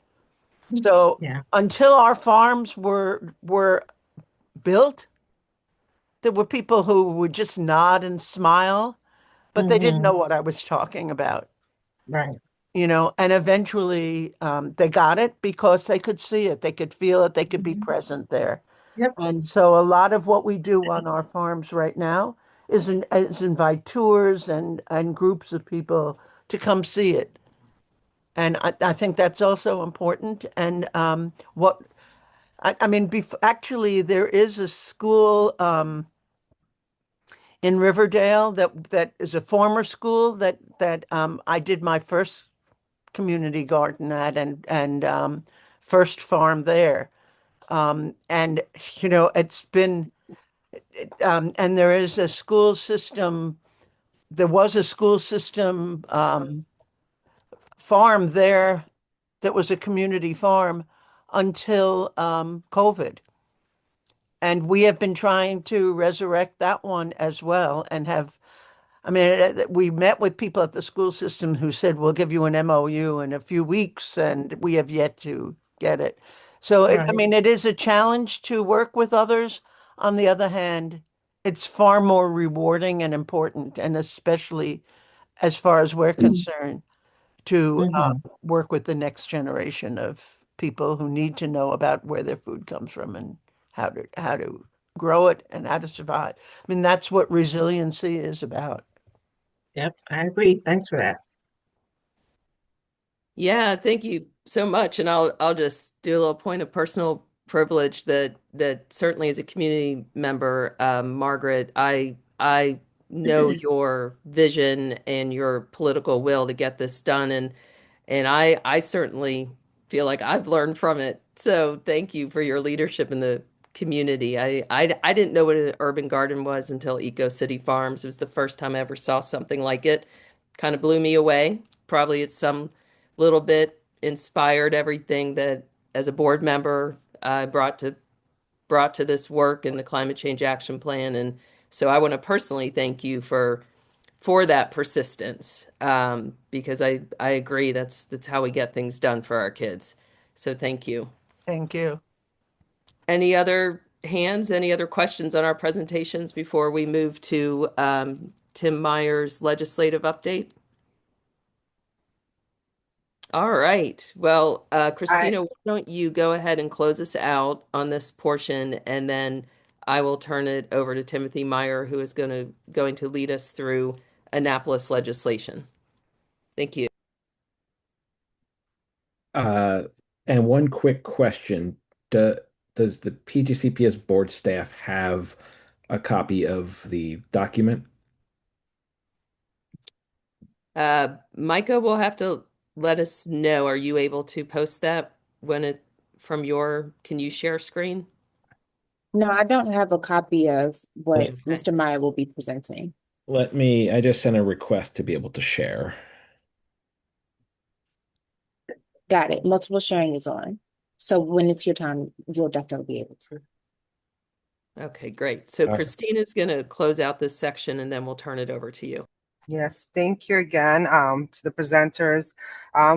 So Yeah. until our farms were built, there were people who would just nod and smile, but they didn't know Hmm. what I was talking about, Right. and eventually they got it because they could see it, they could feel it, they could be Mhm. present there. Yep. And so a lot of what we do on our farms right now is invite tours and groups of people to come see it. And I think that's also important. And I mean, actually, there is a school in Riverdale that is a former school that I did my first community garden at and first farm there. And it's been and there is a school system. There was a school system farm there that was a community farm until COVID. And we have been trying to resurrect that one as well and have I mean, we met with people at the school system who said, we'll give you an MOU in a few weeks, and we have yet to get it. So, I Right. mean, it is a challenge to work with others. On the other hand, it's far more rewarding and important, and especially as far as we're concerned, to Hmm. work with the next generation of people who need to know about where their food comes from and how to grow it and how to survive. I mean, that's what resiliency is about. Yep. I agree. Thanks for that. Yeah, thank you so much. And I'll just do a little point of personal privilege that certainly as a community member, Margaret, I know your vision and your political will to get this done, and I certainly feel like I've learned from it So thank you for your leadership in the community. I didn't know what an urban garden was until Eco City Farms. It was the first time I ever saw something like it. Kind of blew me away. Probably it's some little bit inspired everything that as a board member I brought to this work and the climate change action plan. And so I want to personally thank you for that persistence, because I agree that's how we get things done for our kids. So thank you. Thank you. Any other hands, any other questions on our presentations before we move to Tim Meyer's legislative update? All right. Well, Christina, why don't you go ahead and close us out on this portion, and then I will turn it over to Timothy Meyer, who is going to lead us through Annapolis legislation. Thank you. And one quick question. Does the PGCPS board staff have a copy of the document? Micah will have to let us know. Are you able to post that can you share screen? No, I don't have a copy of what Let, Mr. Meyer will be presenting. I just sent a request to be able to share. Got it. Multiple sharing is on. So when it's your time, you'll definitely be able to. Okay, great. So All right. Christina's going to close out this section, and then we'll turn it over to you. Yes, thank you again to the presenters.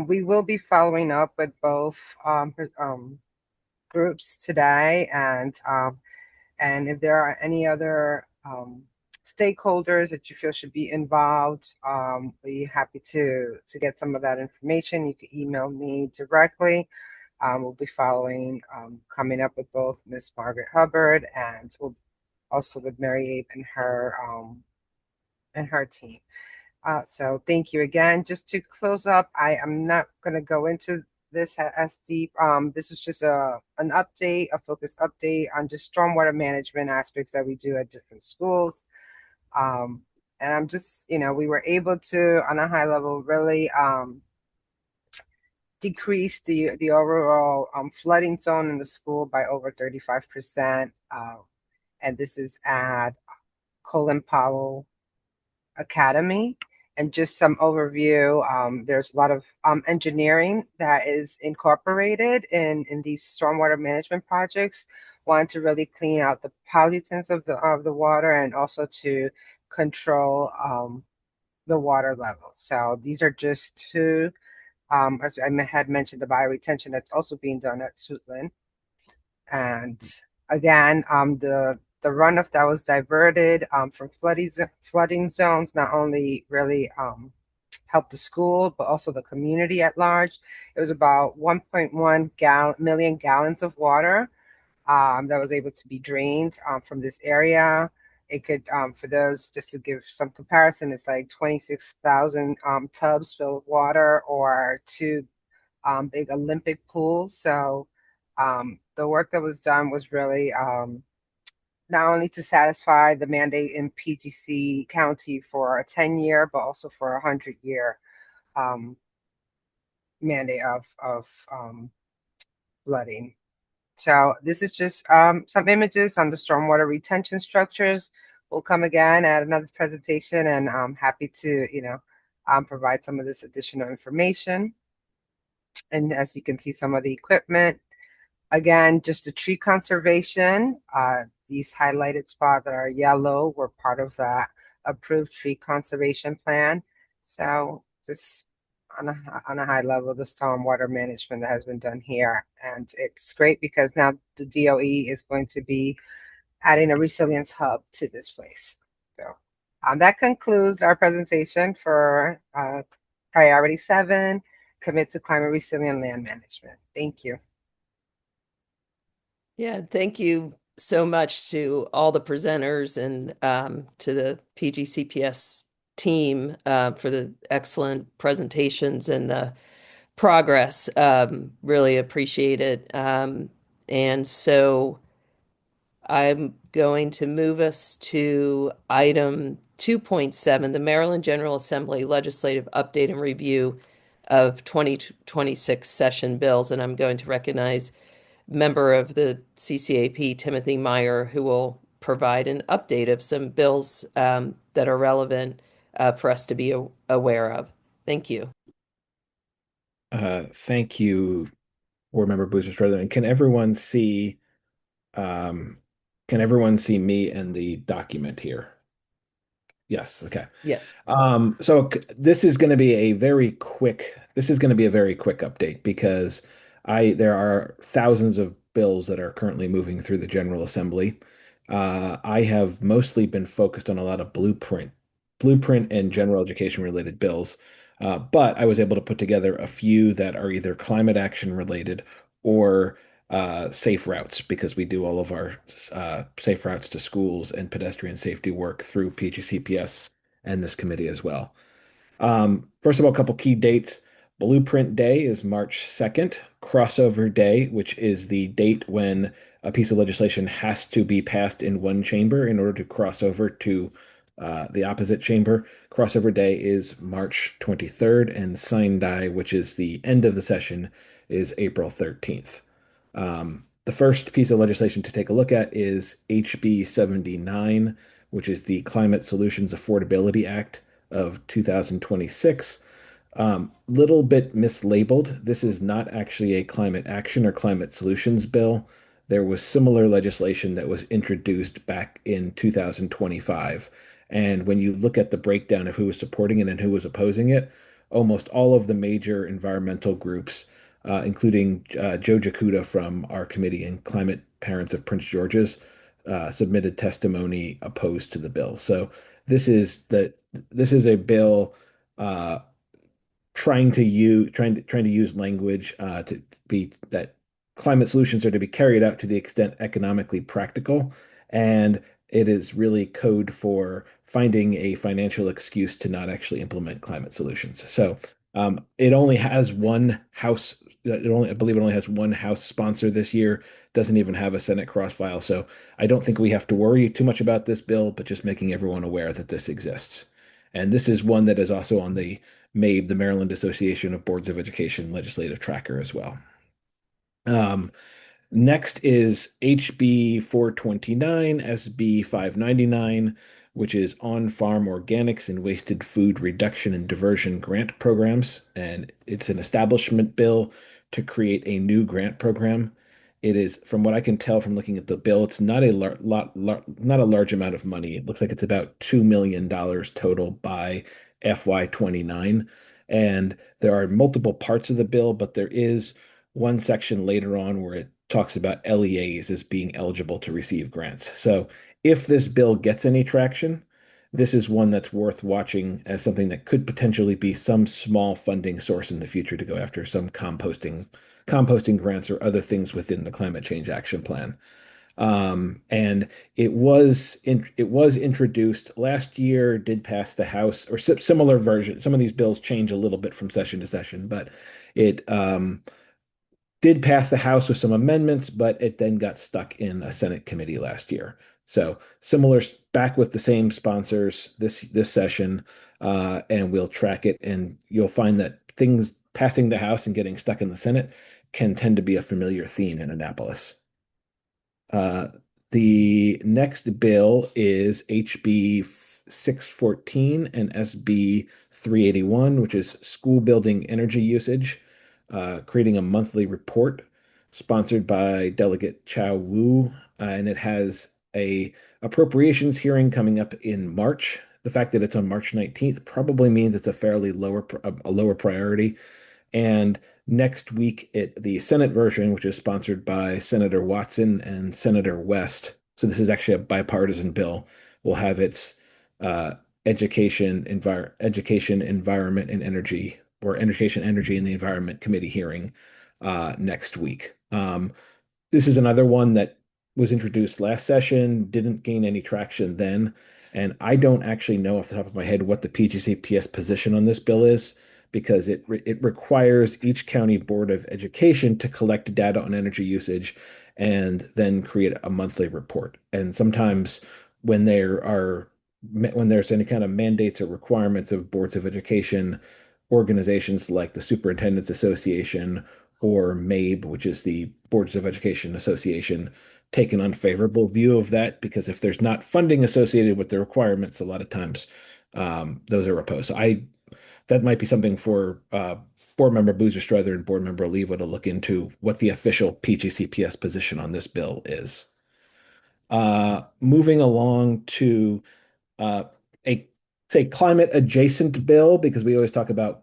We will be following up with both groups today, and if there are any other stakeholders that you feel should be involved, we're happy to get some of that information. You can email me directly. We'll be coming up with both Miss Margaret Hubbard and we'll also with Mary Abe and her team. So thank you again. Just to close up, I am not going to go into this as deep. This is just an update, a focus update on just stormwater management aspects that we do at different schools. And I'm just, we were able to, on a high level, really decrease the overall flooding zone in the school by over 35%. And this is at Colin Powell Academy. And just some overview, there's a lot of engineering that is incorporated in these stormwater management projects. Want to really clean out the pollutants of the water and also to control the water level. So these are just two, as I had mentioned, the bioretention that's also being done at Suitland. And again, the runoff that was diverted from flooding zones not only really helped the school, but also the community at large. It was about 1.1 million gallons of water that was able to be drained from this area. It could, for those, just to give some comparison, it's like 26,000 tubs filled with water or two big Olympic pools. So the work that was done was really not only to satisfy the mandate in PGC County for a 10-year, but also for a 100-year mandate of flooding. So this is just some images on the stormwater retention structures. We'll come again at another presentation, and I'm happy to, provide some of this additional information. And as you can see, some of the equipment. Again, just the tree conservation. These highlighted spots that are yellow were part of that approved tree conservation plan. So just on a high level, the stormwater management that has been done here. And it's great because now the DOE is going to be adding a resilience hub to this place. So that concludes our presentation for Priority 7, Commit to Climate Resilient Land Management. Thank you. Yeah, thank you so much to all the presenters and to the PGCPS team for the excellent presentations and the progress. Really appreciate it. And so I'm going to move us to item 2.7, the Maryland General Assembly Legislative Update and Review of 2026 Session Bills. And I'm going to recognize member of the CCAP, Timothy Meyer, who will provide an update of some bills that are relevant for us to be aware of. Thank you. Thank you, Board Member Boozer-Strother. And can everyone see me and the document here? Yes, okay. Yes. So this is going to be a very quick update because there are thousands of bills that are currently moving through the General Assembly. I have mostly been focused on a lot of blueprint and general education related bills. But I was able to put together a few that are either climate action related or safe routes because we do all of our safe routes to schools and pedestrian safety work through PGCPS and this committee as well. First of all, a couple key dates. Blueprint Day is March 2nd. Crossover Day, which is the date when a piece of legislation has to be passed in one chamber in order to cross over to the opposite chamber. Crossover Day is March 23rd, and Sign Die, which is the end of the session, is April 13th. The first piece of legislation to take a look at is HB 79, which is the Climate Solutions Affordability Act of 2026. Little bit mislabeled. This is not actually a climate action or climate solutions bill. There was similar legislation that was introduced back in 2025. And when you look at the breakdown of who was supporting it and who was opposing it, almost all of the major environmental groups, including Joe Jakuda from our committee and Climate Parents of Prince George's, submitted testimony opposed to the bill. So this is a bill trying to use language to be that climate solutions are to be carried out to the extent economically practical, and it is really code for finding a financial excuse to not actually implement climate solutions. So it only has one House. I believe it only has one House sponsor this year. Doesn't even have a Senate cross file. So I don't think we have to worry too much about this bill, but just making everyone aware that this exists. And this is one that is also on the MABE, the Maryland Association of Boards of Education legislative tracker as well. Next is HB 429, SB 599, which is on-farm organics and wasted food reduction and diversion grant programs. And it's an establishment bill to create a new grant program. It is, from what I can tell from looking at the bill, it's not a not a large amount of money. It looks like it's about $2 million total by FY 29. And there are multiple parts of the bill, but there is one section later on where it talks about LEAs as being eligible to receive grants. So if this bill gets any traction, this is one that's worth watching as something that could potentially be some small funding source in the future to go after some composting grants or other things within the climate change action plan. And it was introduced last year, did pass the House, or similar version. Some of these bills change a little bit from session to session, but it did pass the House with some amendments, but it then got stuck in a Senate committee last year. So similar, back with the same sponsors this session, and we'll track it, and you'll find that things passing the House and getting stuck in the Senate can tend to be a familiar theme in Annapolis. The next bill is HB 614 and SB 381, which is school building energy usage, creating a monthly report sponsored by Delegate Chow Wu, and it has a appropriations hearing coming up in March. The fact that it's on March 19th probably means it's a fairly lower priority. And next week, the Senate version, which is sponsored by Senator Watson and Senator West, so this is actually a bipartisan bill, will have its education, environment, and energy, or education, energy, and the environment committee hearing next week. This is another one that was introduced last session, didn't gain any traction then, and I don't actually know off the top of my head what the PGCPS position on this bill is, because it requires each county board of education to collect data on energy usage and then create a monthly report. And sometimes when there's any kind of mandates or requirements of boards of education, organizations like the Superintendent's Association or MABE, which is the Boards of Education Association, take an unfavorable view of that, because if there's not funding associated with the requirements, a lot of times those are opposed. So that might be something for Board Member Boozer Strother and Board Member Oliva to look into, what the official PGCPS position on this bill is. Moving along to a climate adjacent bill, because we always talk about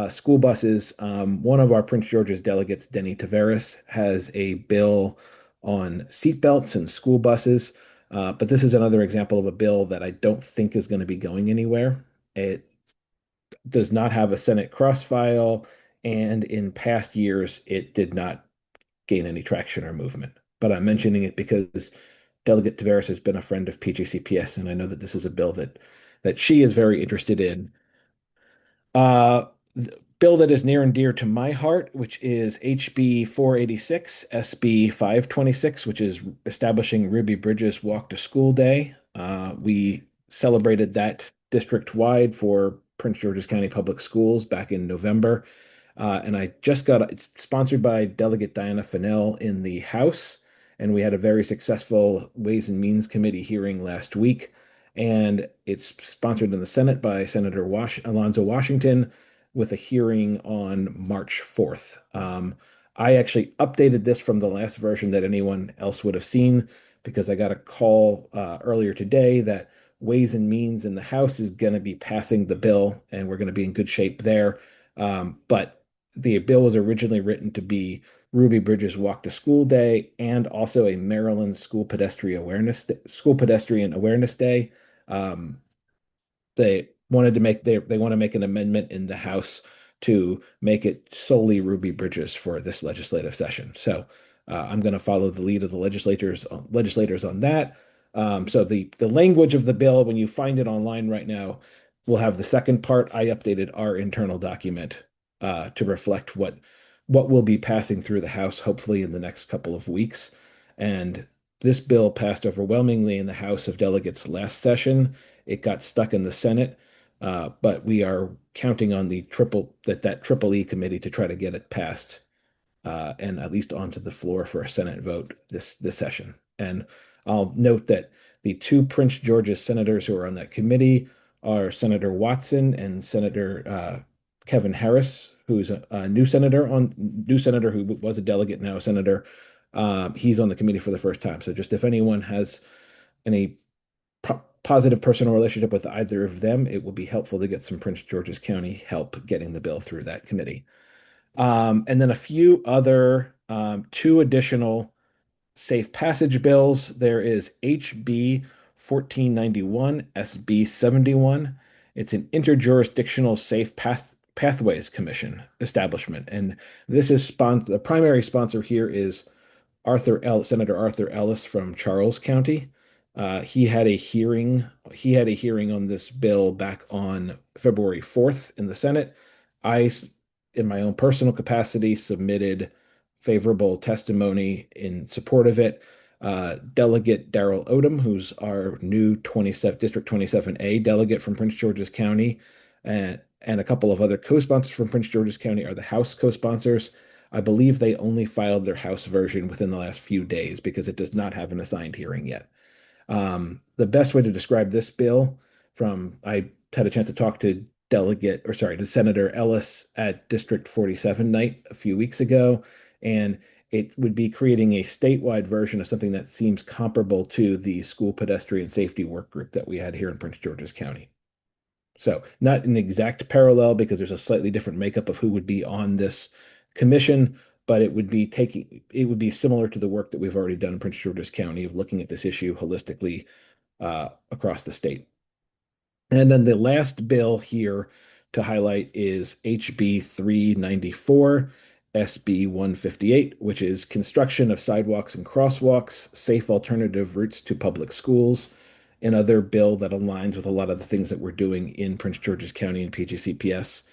school buses. One of our Prince George's delegates, Denny Taveras, has a bill on seatbelts and school buses. But this is another example of a bill that I don't think is going to be going anywhere. It does not have a Senate cross-file, and in past years, it did not gain any traction or movement. But I'm mentioning it because Delegate Taveras has been a friend of PGCPS, and I know that this is a bill that she is very interested in. Bill that is near and dear to my heart, which is HB 486, SB 526, which is establishing Ruby Bridges Walk to School Day. We celebrated that district-wide for Prince George's County Public Schools back in November. And it's sponsored by Delegate Diana Fennell in the House. And we had a very successful Ways and Means Committee hearing last week. And it's sponsored in the Senate by Senator Alonzo Washington, with a hearing on March 4th. I actually updated this from the last version that anyone else would have seen, because I got a call earlier today that Ways and Means in the House is going to be passing the bill, and we're going to be in good shape there. But the bill was originally written to be Ruby Bridges Walk to School Day, and also a Maryland School Pedestrian Awareness Day. They want to make an amendment in the House to make it solely Ruby Bridges for this legislative session. So I'm going to follow the lead of the legislators on that. So the language of the bill, when you find it online right now, will have the second part. I updated our internal document to reflect what will be passing through the House, hopefully in the next couple of weeks. And this bill passed overwhelmingly in the House of Delegates last session. It got stuck in the Senate, but we are counting on that Triple E committee to try to get it passed and at least onto the floor for a Senate vote this session. And I'll note that the two Prince George's senators who are on that committee are Senator Watson and Senator Kevin Harris, who's a new senator who was a delegate, now a senator. He's on the committee for the first time. So just if anyone has any positive personal relationship with either of them, it will be helpful to get some Prince George's County help getting the bill through that committee. And then a few other, two additional safe passage bills. There is HB 1491, SB 71. It's an interjurisdictional safe pathways commission establishment. And this is the primary sponsor here is Senator Arthur Ellis from Charles County. He had a hearing on this bill back on February 4th in the Senate. I, in my own personal capacity, submitted favorable testimony in support of it. Delegate Daryl Odom, who's our new District 27A delegate from Prince George's County, and a couple of other co-sponsors from Prince George's County are the House co-sponsors. I believe they only filed their House version within the last few days because it does not have an assigned hearing yet. The best way to describe this bill, I had a chance to talk to Senator Ellis at District 47 night a few weeks ago, and it would be creating a statewide version of something that seems comparable to the school pedestrian safety work group that we had here in Prince George's County. So not an exact parallel, because there's a slightly different makeup of who would be on this commission, but it would be similar to the work that we've already done in Prince George's County of looking at this issue holistically across the state. And then the last bill here to highlight is HB 394, SB 158, which is construction of sidewalks and crosswalks, safe alternative routes to public schools, another bill that aligns with a lot of the things that we're doing in Prince George's County and PGCPS.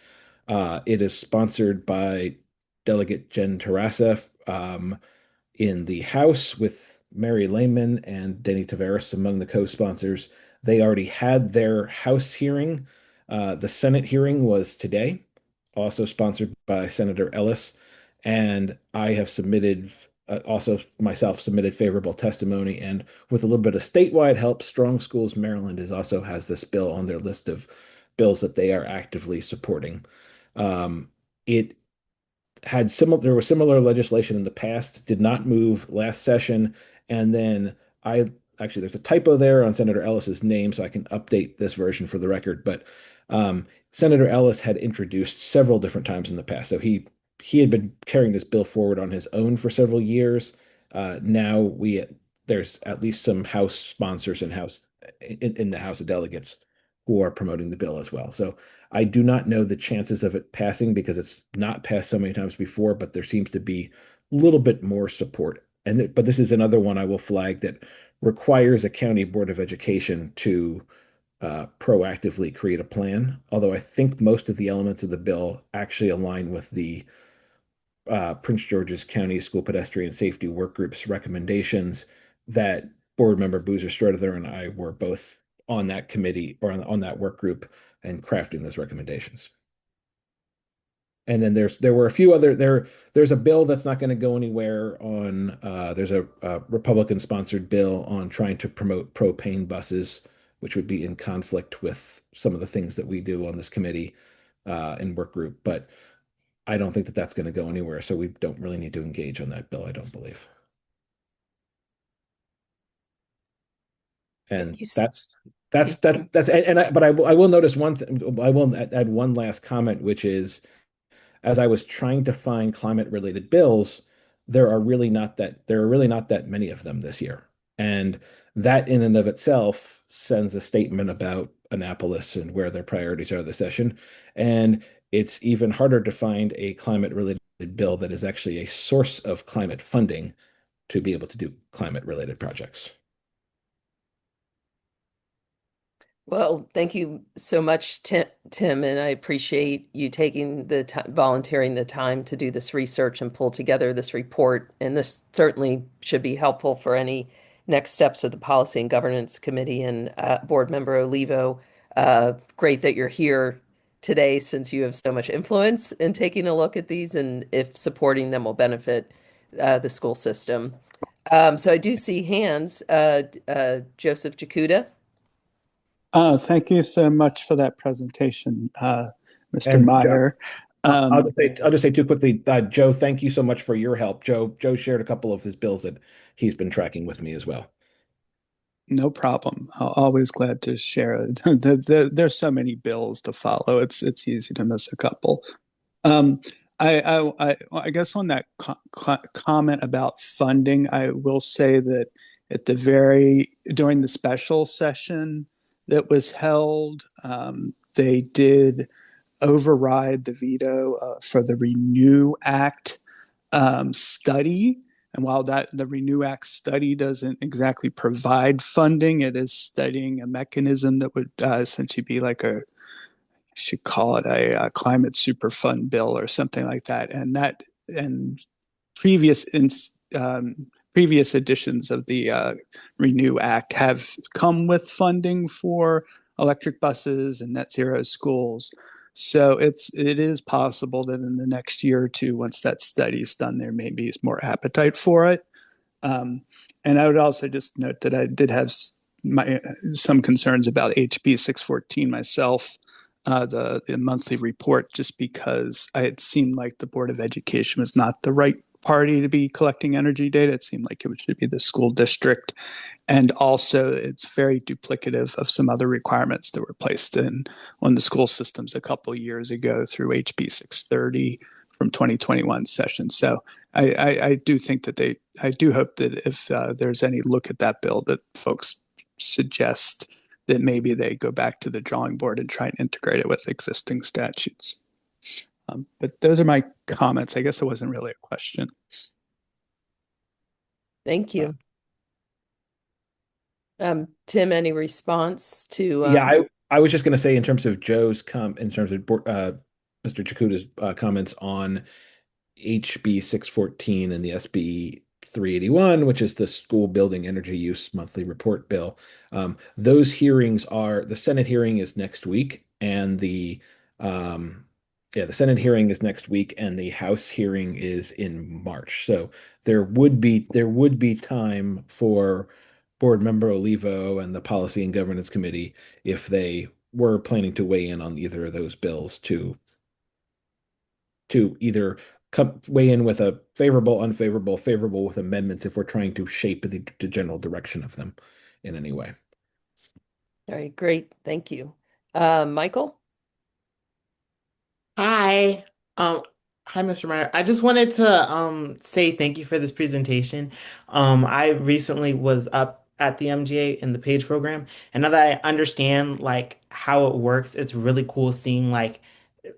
It is sponsored by Delegate Jen Terrassa in the House, with Mary Lehman and Denny Taveras among the co-sponsors. They already had their House hearing. The Senate hearing was today also sponsored by Senator Ellis, and I have submitted also myself submitted favorable testimony. And with a little bit of statewide help, Strong Schools Maryland is also has this bill on their list of bills that they are actively supporting. It had there was similar legislation in the past, did not move last session, and then I actually there's a typo there on Senator Ellis's name, so I can update this version for the record. But Senator Ellis had introduced several different times in the past, so he had been carrying this bill forward on his own for several years. Now there's at least some House sponsors and in the House of Delegates who are promoting the bill as well. So I do not know the chances of it passing because it's not passed so many times before, but there seems to be a little bit more support. But this is another one I will flag that requires a county board of education to proactively create a plan. Although I think most of the elements of the bill actually align with the Prince George's County School Pedestrian Safety Work Group's recommendations that board member Boozer Strother and I were both on that committee or on that work group and crafting those recommendations. And then there were a few other there's a bill that's not going to go anywhere on there's a Republican sponsored bill on trying to promote propane buses, which would be in conflict with some of the things that we do on this committee and work group. But I don't think that that's going to go anywhere, so we don't really need to engage on that bill, I don't believe. And but I will notice one thing. I will add one last comment, which is, as I was trying to find climate related bills, there are really not that many of them this year. And that in and of itself sends a statement about Annapolis and where their priorities are this session. And it's even harder to find a climate related bill that is actually a source of climate funding to be able to do climate related projects. Well, thank you so much, Tim, and I appreciate you taking the time, volunteering the time to do this research and pull together this report. And this certainly should be helpful for any next steps of the Policy and Governance Committee. And Board Member Olivo, great that you're here today since you have so much influence in taking a look at these and if supporting them will benefit the school system. So I do see hands. Joseph Jakuda. Thank you so much for that presentation, Mr. Meyer. I'll just say too quickly, Joe, thank you so much for your help. Joe shared a couple of his bills that he's been tracking with me as well. No problem. Always glad to share. There's so many bills to follow. It's easy to miss a couple. I guess on that comment about funding, I will say that during the special session that was held, they did override the veto for the Renew Act study. And while the Renew Act study doesn't exactly provide funding, it is studying a mechanism that would essentially be like I should call it a climate super fund bill or something like that. And previous editions of the Renew Act have come with funding for electric buses and net zero schools. So it is possible that in the next year or two, once that study is done, there may be more appetite for it. And I would also just note that I did have some concerns about HB 614 myself, the monthly report, just because it seemed like the Board of Education was not the right party to be collecting energy data. It seemed like it should be the school district. And also it's very duplicative of some other requirements that were placed on the school systems a couple of years ago through HB 630 from 2021 session. So I do think that I do hope that if there's any look at that bill, that folks suggest that maybe they go back to the drawing board and try and integrate it with existing statutes. But those are my comments. I guess it wasn't really a question. Thank you. Tim, any response to? Yeah, I was just going to say in terms of Joe's in terms of Mr. Jakuda's comments on HB 614 and the SB 381, which is the school building energy use monthly report bill. Those hearings the Senate hearing is next week, and the Yeah, the Senate hearing is next week and the House hearing is in March. So there would be time for Board Member Olivo and the Policy and Governance Committee if they were planning to weigh in on either of those bills to either weigh in with a favorable, unfavorable, favorable with amendments if we're trying to shape the general direction of them in any way. All right, great. Thank you. Michael? Hi. Um, Hi, Mr. Meyer. I just wanted to say thank you for this presentation. I recently was up at the MGA in the PAGE program, and now that I understand like how it works, it's really cool seeing like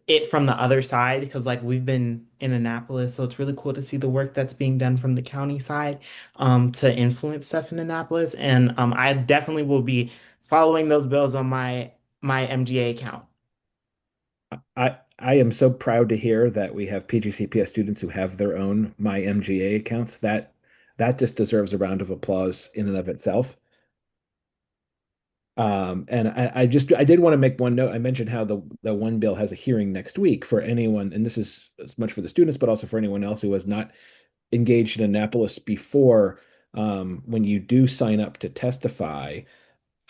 it from the other side because like we've been in Annapolis, so it's really cool to see the work that's being done from the county side to influence stuff in Annapolis. And I definitely will be following those bills on my MGA account. I am so proud to hear that we have PGCPS students who have their own My MGA accounts. That just deserves a round of applause in and of itself. And I did want to make one note. I mentioned how the one bill has a hearing next week for anyone, and this is as much for the students, but also for anyone else who has not engaged in Annapolis before. When you do sign up to testify,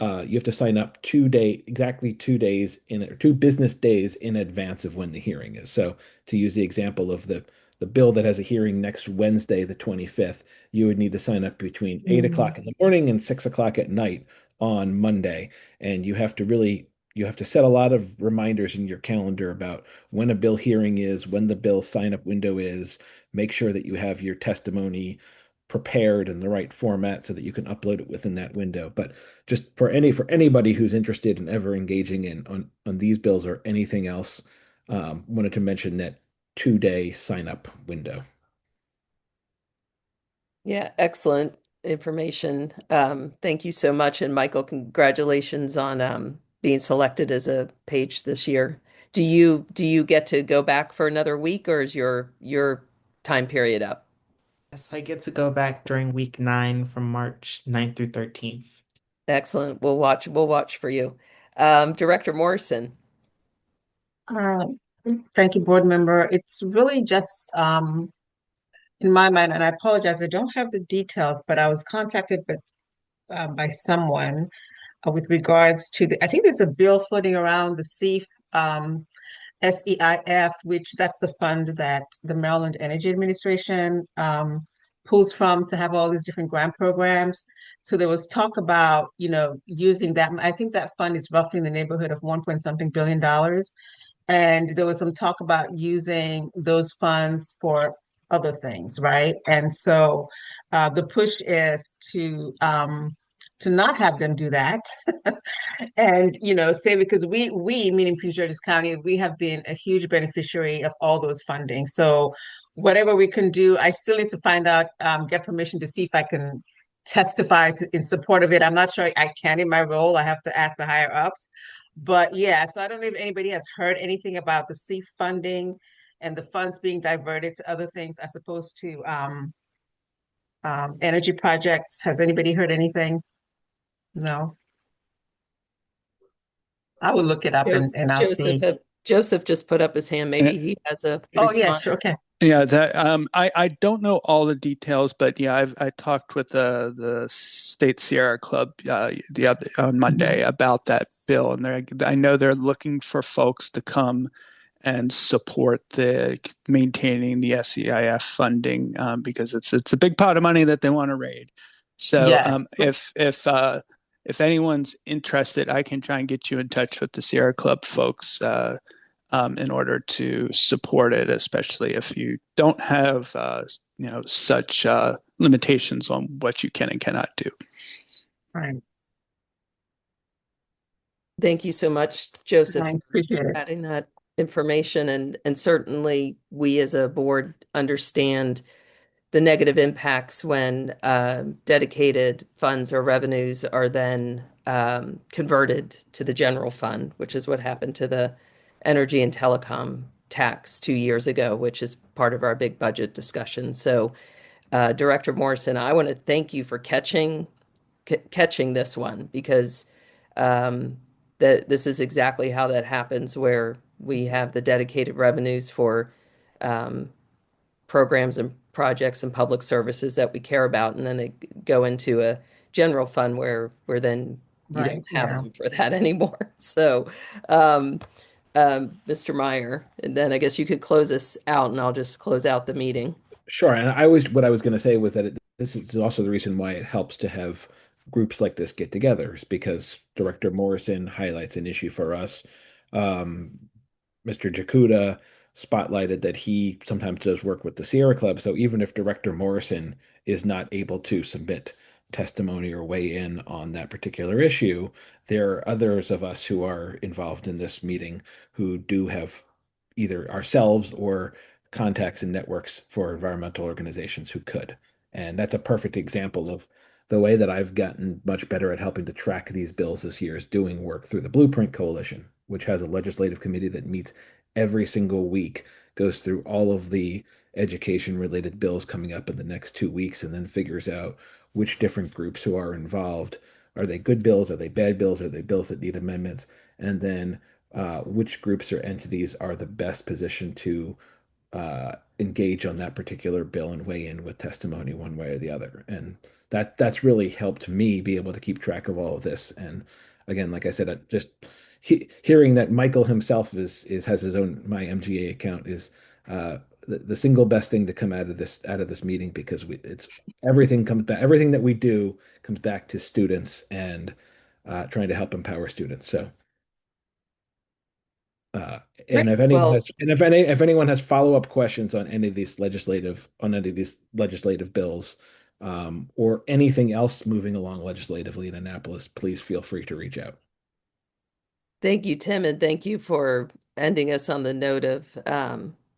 you have to sign up exactly 2 days or 2 business days in advance of when the hearing is. So to use the example of the bill that has a hearing next Wednesday, the 25th, you would need to sign up between 8 o'clock in the morning and 6 o'clock at night on Monday. And you have to set a lot of reminders in your calendar about when a bill hearing is, when the bill sign up window is. Make sure that you have your testimony prepared in the right format so that you can upload it within that window. But just for anybody who's interested in ever engaging in on these bills or anything else, wanted to mention that 2-day sign up window. Yeah, excellent information. Thank you so much. And Michael, congratulations on being selected as a page this year. Do you get to go back for another week, or is your time period up? Yes, I get to go back during week 9 from March 9th through 13th. Excellent. We'll watch for you. Director Morrison. Uh, Thank you, board member. It's really just in my mind, and I apologize, I don't have the details, but I was contacted by someone with regards to I think there's a bill floating around the SEIF, which that's the fund that the Maryland Energy Administration pulls from to have all these different grant programs. So there was talk about, using that. I think that fund is roughly in the neighborhood of 1 point something billion dollars. And there was some talk about using those funds for other things, right? And so the push is to not have them do that. And say because we meaning Prince George's County, we have been a huge beneficiary of all those funding. So whatever we can do, I still need to find out, get permission to see if I can testify in support of it. I'm not sure I can in my role. I have to ask the higher ups. But yeah, so I don't know if anybody has heard anything about the SEIF funding and the funds being diverted to other things as opposed to energy projects. Has anybody heard anything? No. I will look it up and I'll see. Joseph just put up his hand. Maybe he has a Oh, yeah, response. sure. Okay. Yeah, that I don't know all the details, but yeah, I talked with the State Sierra Club on Monday about that bill, and I know they're looking for folks to come and support the maintaining the SEIF funding because it's a big pot of money that they want to raise. So Yes. if anyone's interested, I can try and get you in touch with the Sierra Club folks. In order to support it, especially if you don't have, such limitations on what you can and cannot do. Right. Thank you so much, Joseph, I appreciate for it. adding that information. And certainly we as a board understand the negative impacts when dedicated funds or revenues are then converted to the general fund, which is what happened to the energy and telecom tax 2 years ago, which is part of our big budget discussion. So, Director Morrison, I want to thank you for catching this one because this is exactly how that happens, where we have the dedicated revenues for programs and projects and public services that we care about, and then they go into a general fund where then you Right, don't have yeah. them for that anymore. So, Mr. Meyer, and then I guess you could close us out, and I'll just close out the meeting. Sure. And what I was going to say was that this is also the reason why it helps to have groups like this get together, is because Director Morrison highlights an issue for us. Mr. Jakuda spotlighted that he sometimes does work with the Sierra Club. So even if Director Morrison is not able to submit testimony or weigh in on that particular issue, there are others of us who are involved in this meeting who do have either ourselves or contacts and networks for environmental organizations who could. And that's a perfect example of the way that I've gotten much better at helping to track these bills this year is doing work through the Blueprint Coalition, which has a legislative committee that meets every single week, goes through all of the education related bills coming up in the next 2 weeks, and then figures out which different groups who are involved. Are they good bills? Are they bad bills? Are they bills that need amendments? And then which groups or entities are the best positioned to engage on that particular bill and weigh in with testimony one way or the other. And that's really helped me be able to keep track of all of this. And again, like I said, hearing that Michael himself has his own My MGA account is the single best thing to come out of this meeting, because it's everything that we do comes back to students and trying to help empower students. So. Great. And if anyone Well, if anyone has follow-up questions on any of these legislative bills, or anything else moving along legislatively in Annapolis, please feel free to reach out. thank you, Tim, and thank you for ending us on the note of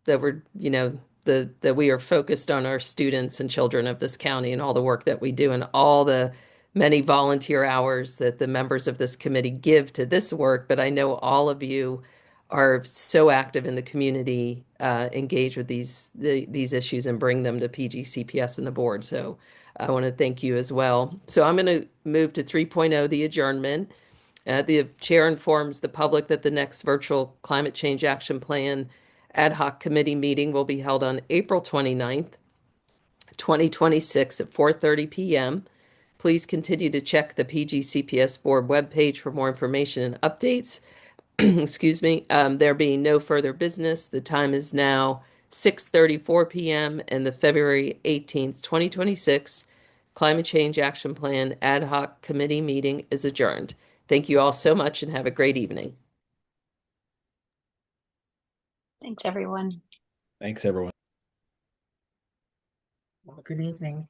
that we're, that we are focused on our students and children of this county and all the work that we do and all the many volunteer hours that the members of this committee give to this work. But I know all of you are so active in the community, engage with these issues and bring them to PGCPS and the board. So I want to thank you as well. So I'm going to move to 3.0, the adjournment. The chair informs the public that the next virtual climate change action plan ad hoc committee meeting will be held on April 29th, 2026 at 4:30 p.m. Please continue to check the PGCPS board webpage for more information and updates. Excuse me. There being no further business, the time is now 6:34 p.m. and the February 18th, 2026 Climate Change Action Plan Ad Hoc Committee meeting is adjourned. Thank you all so much and have a great evening. Thanks, everyone. Thanks, everyone. Good evening.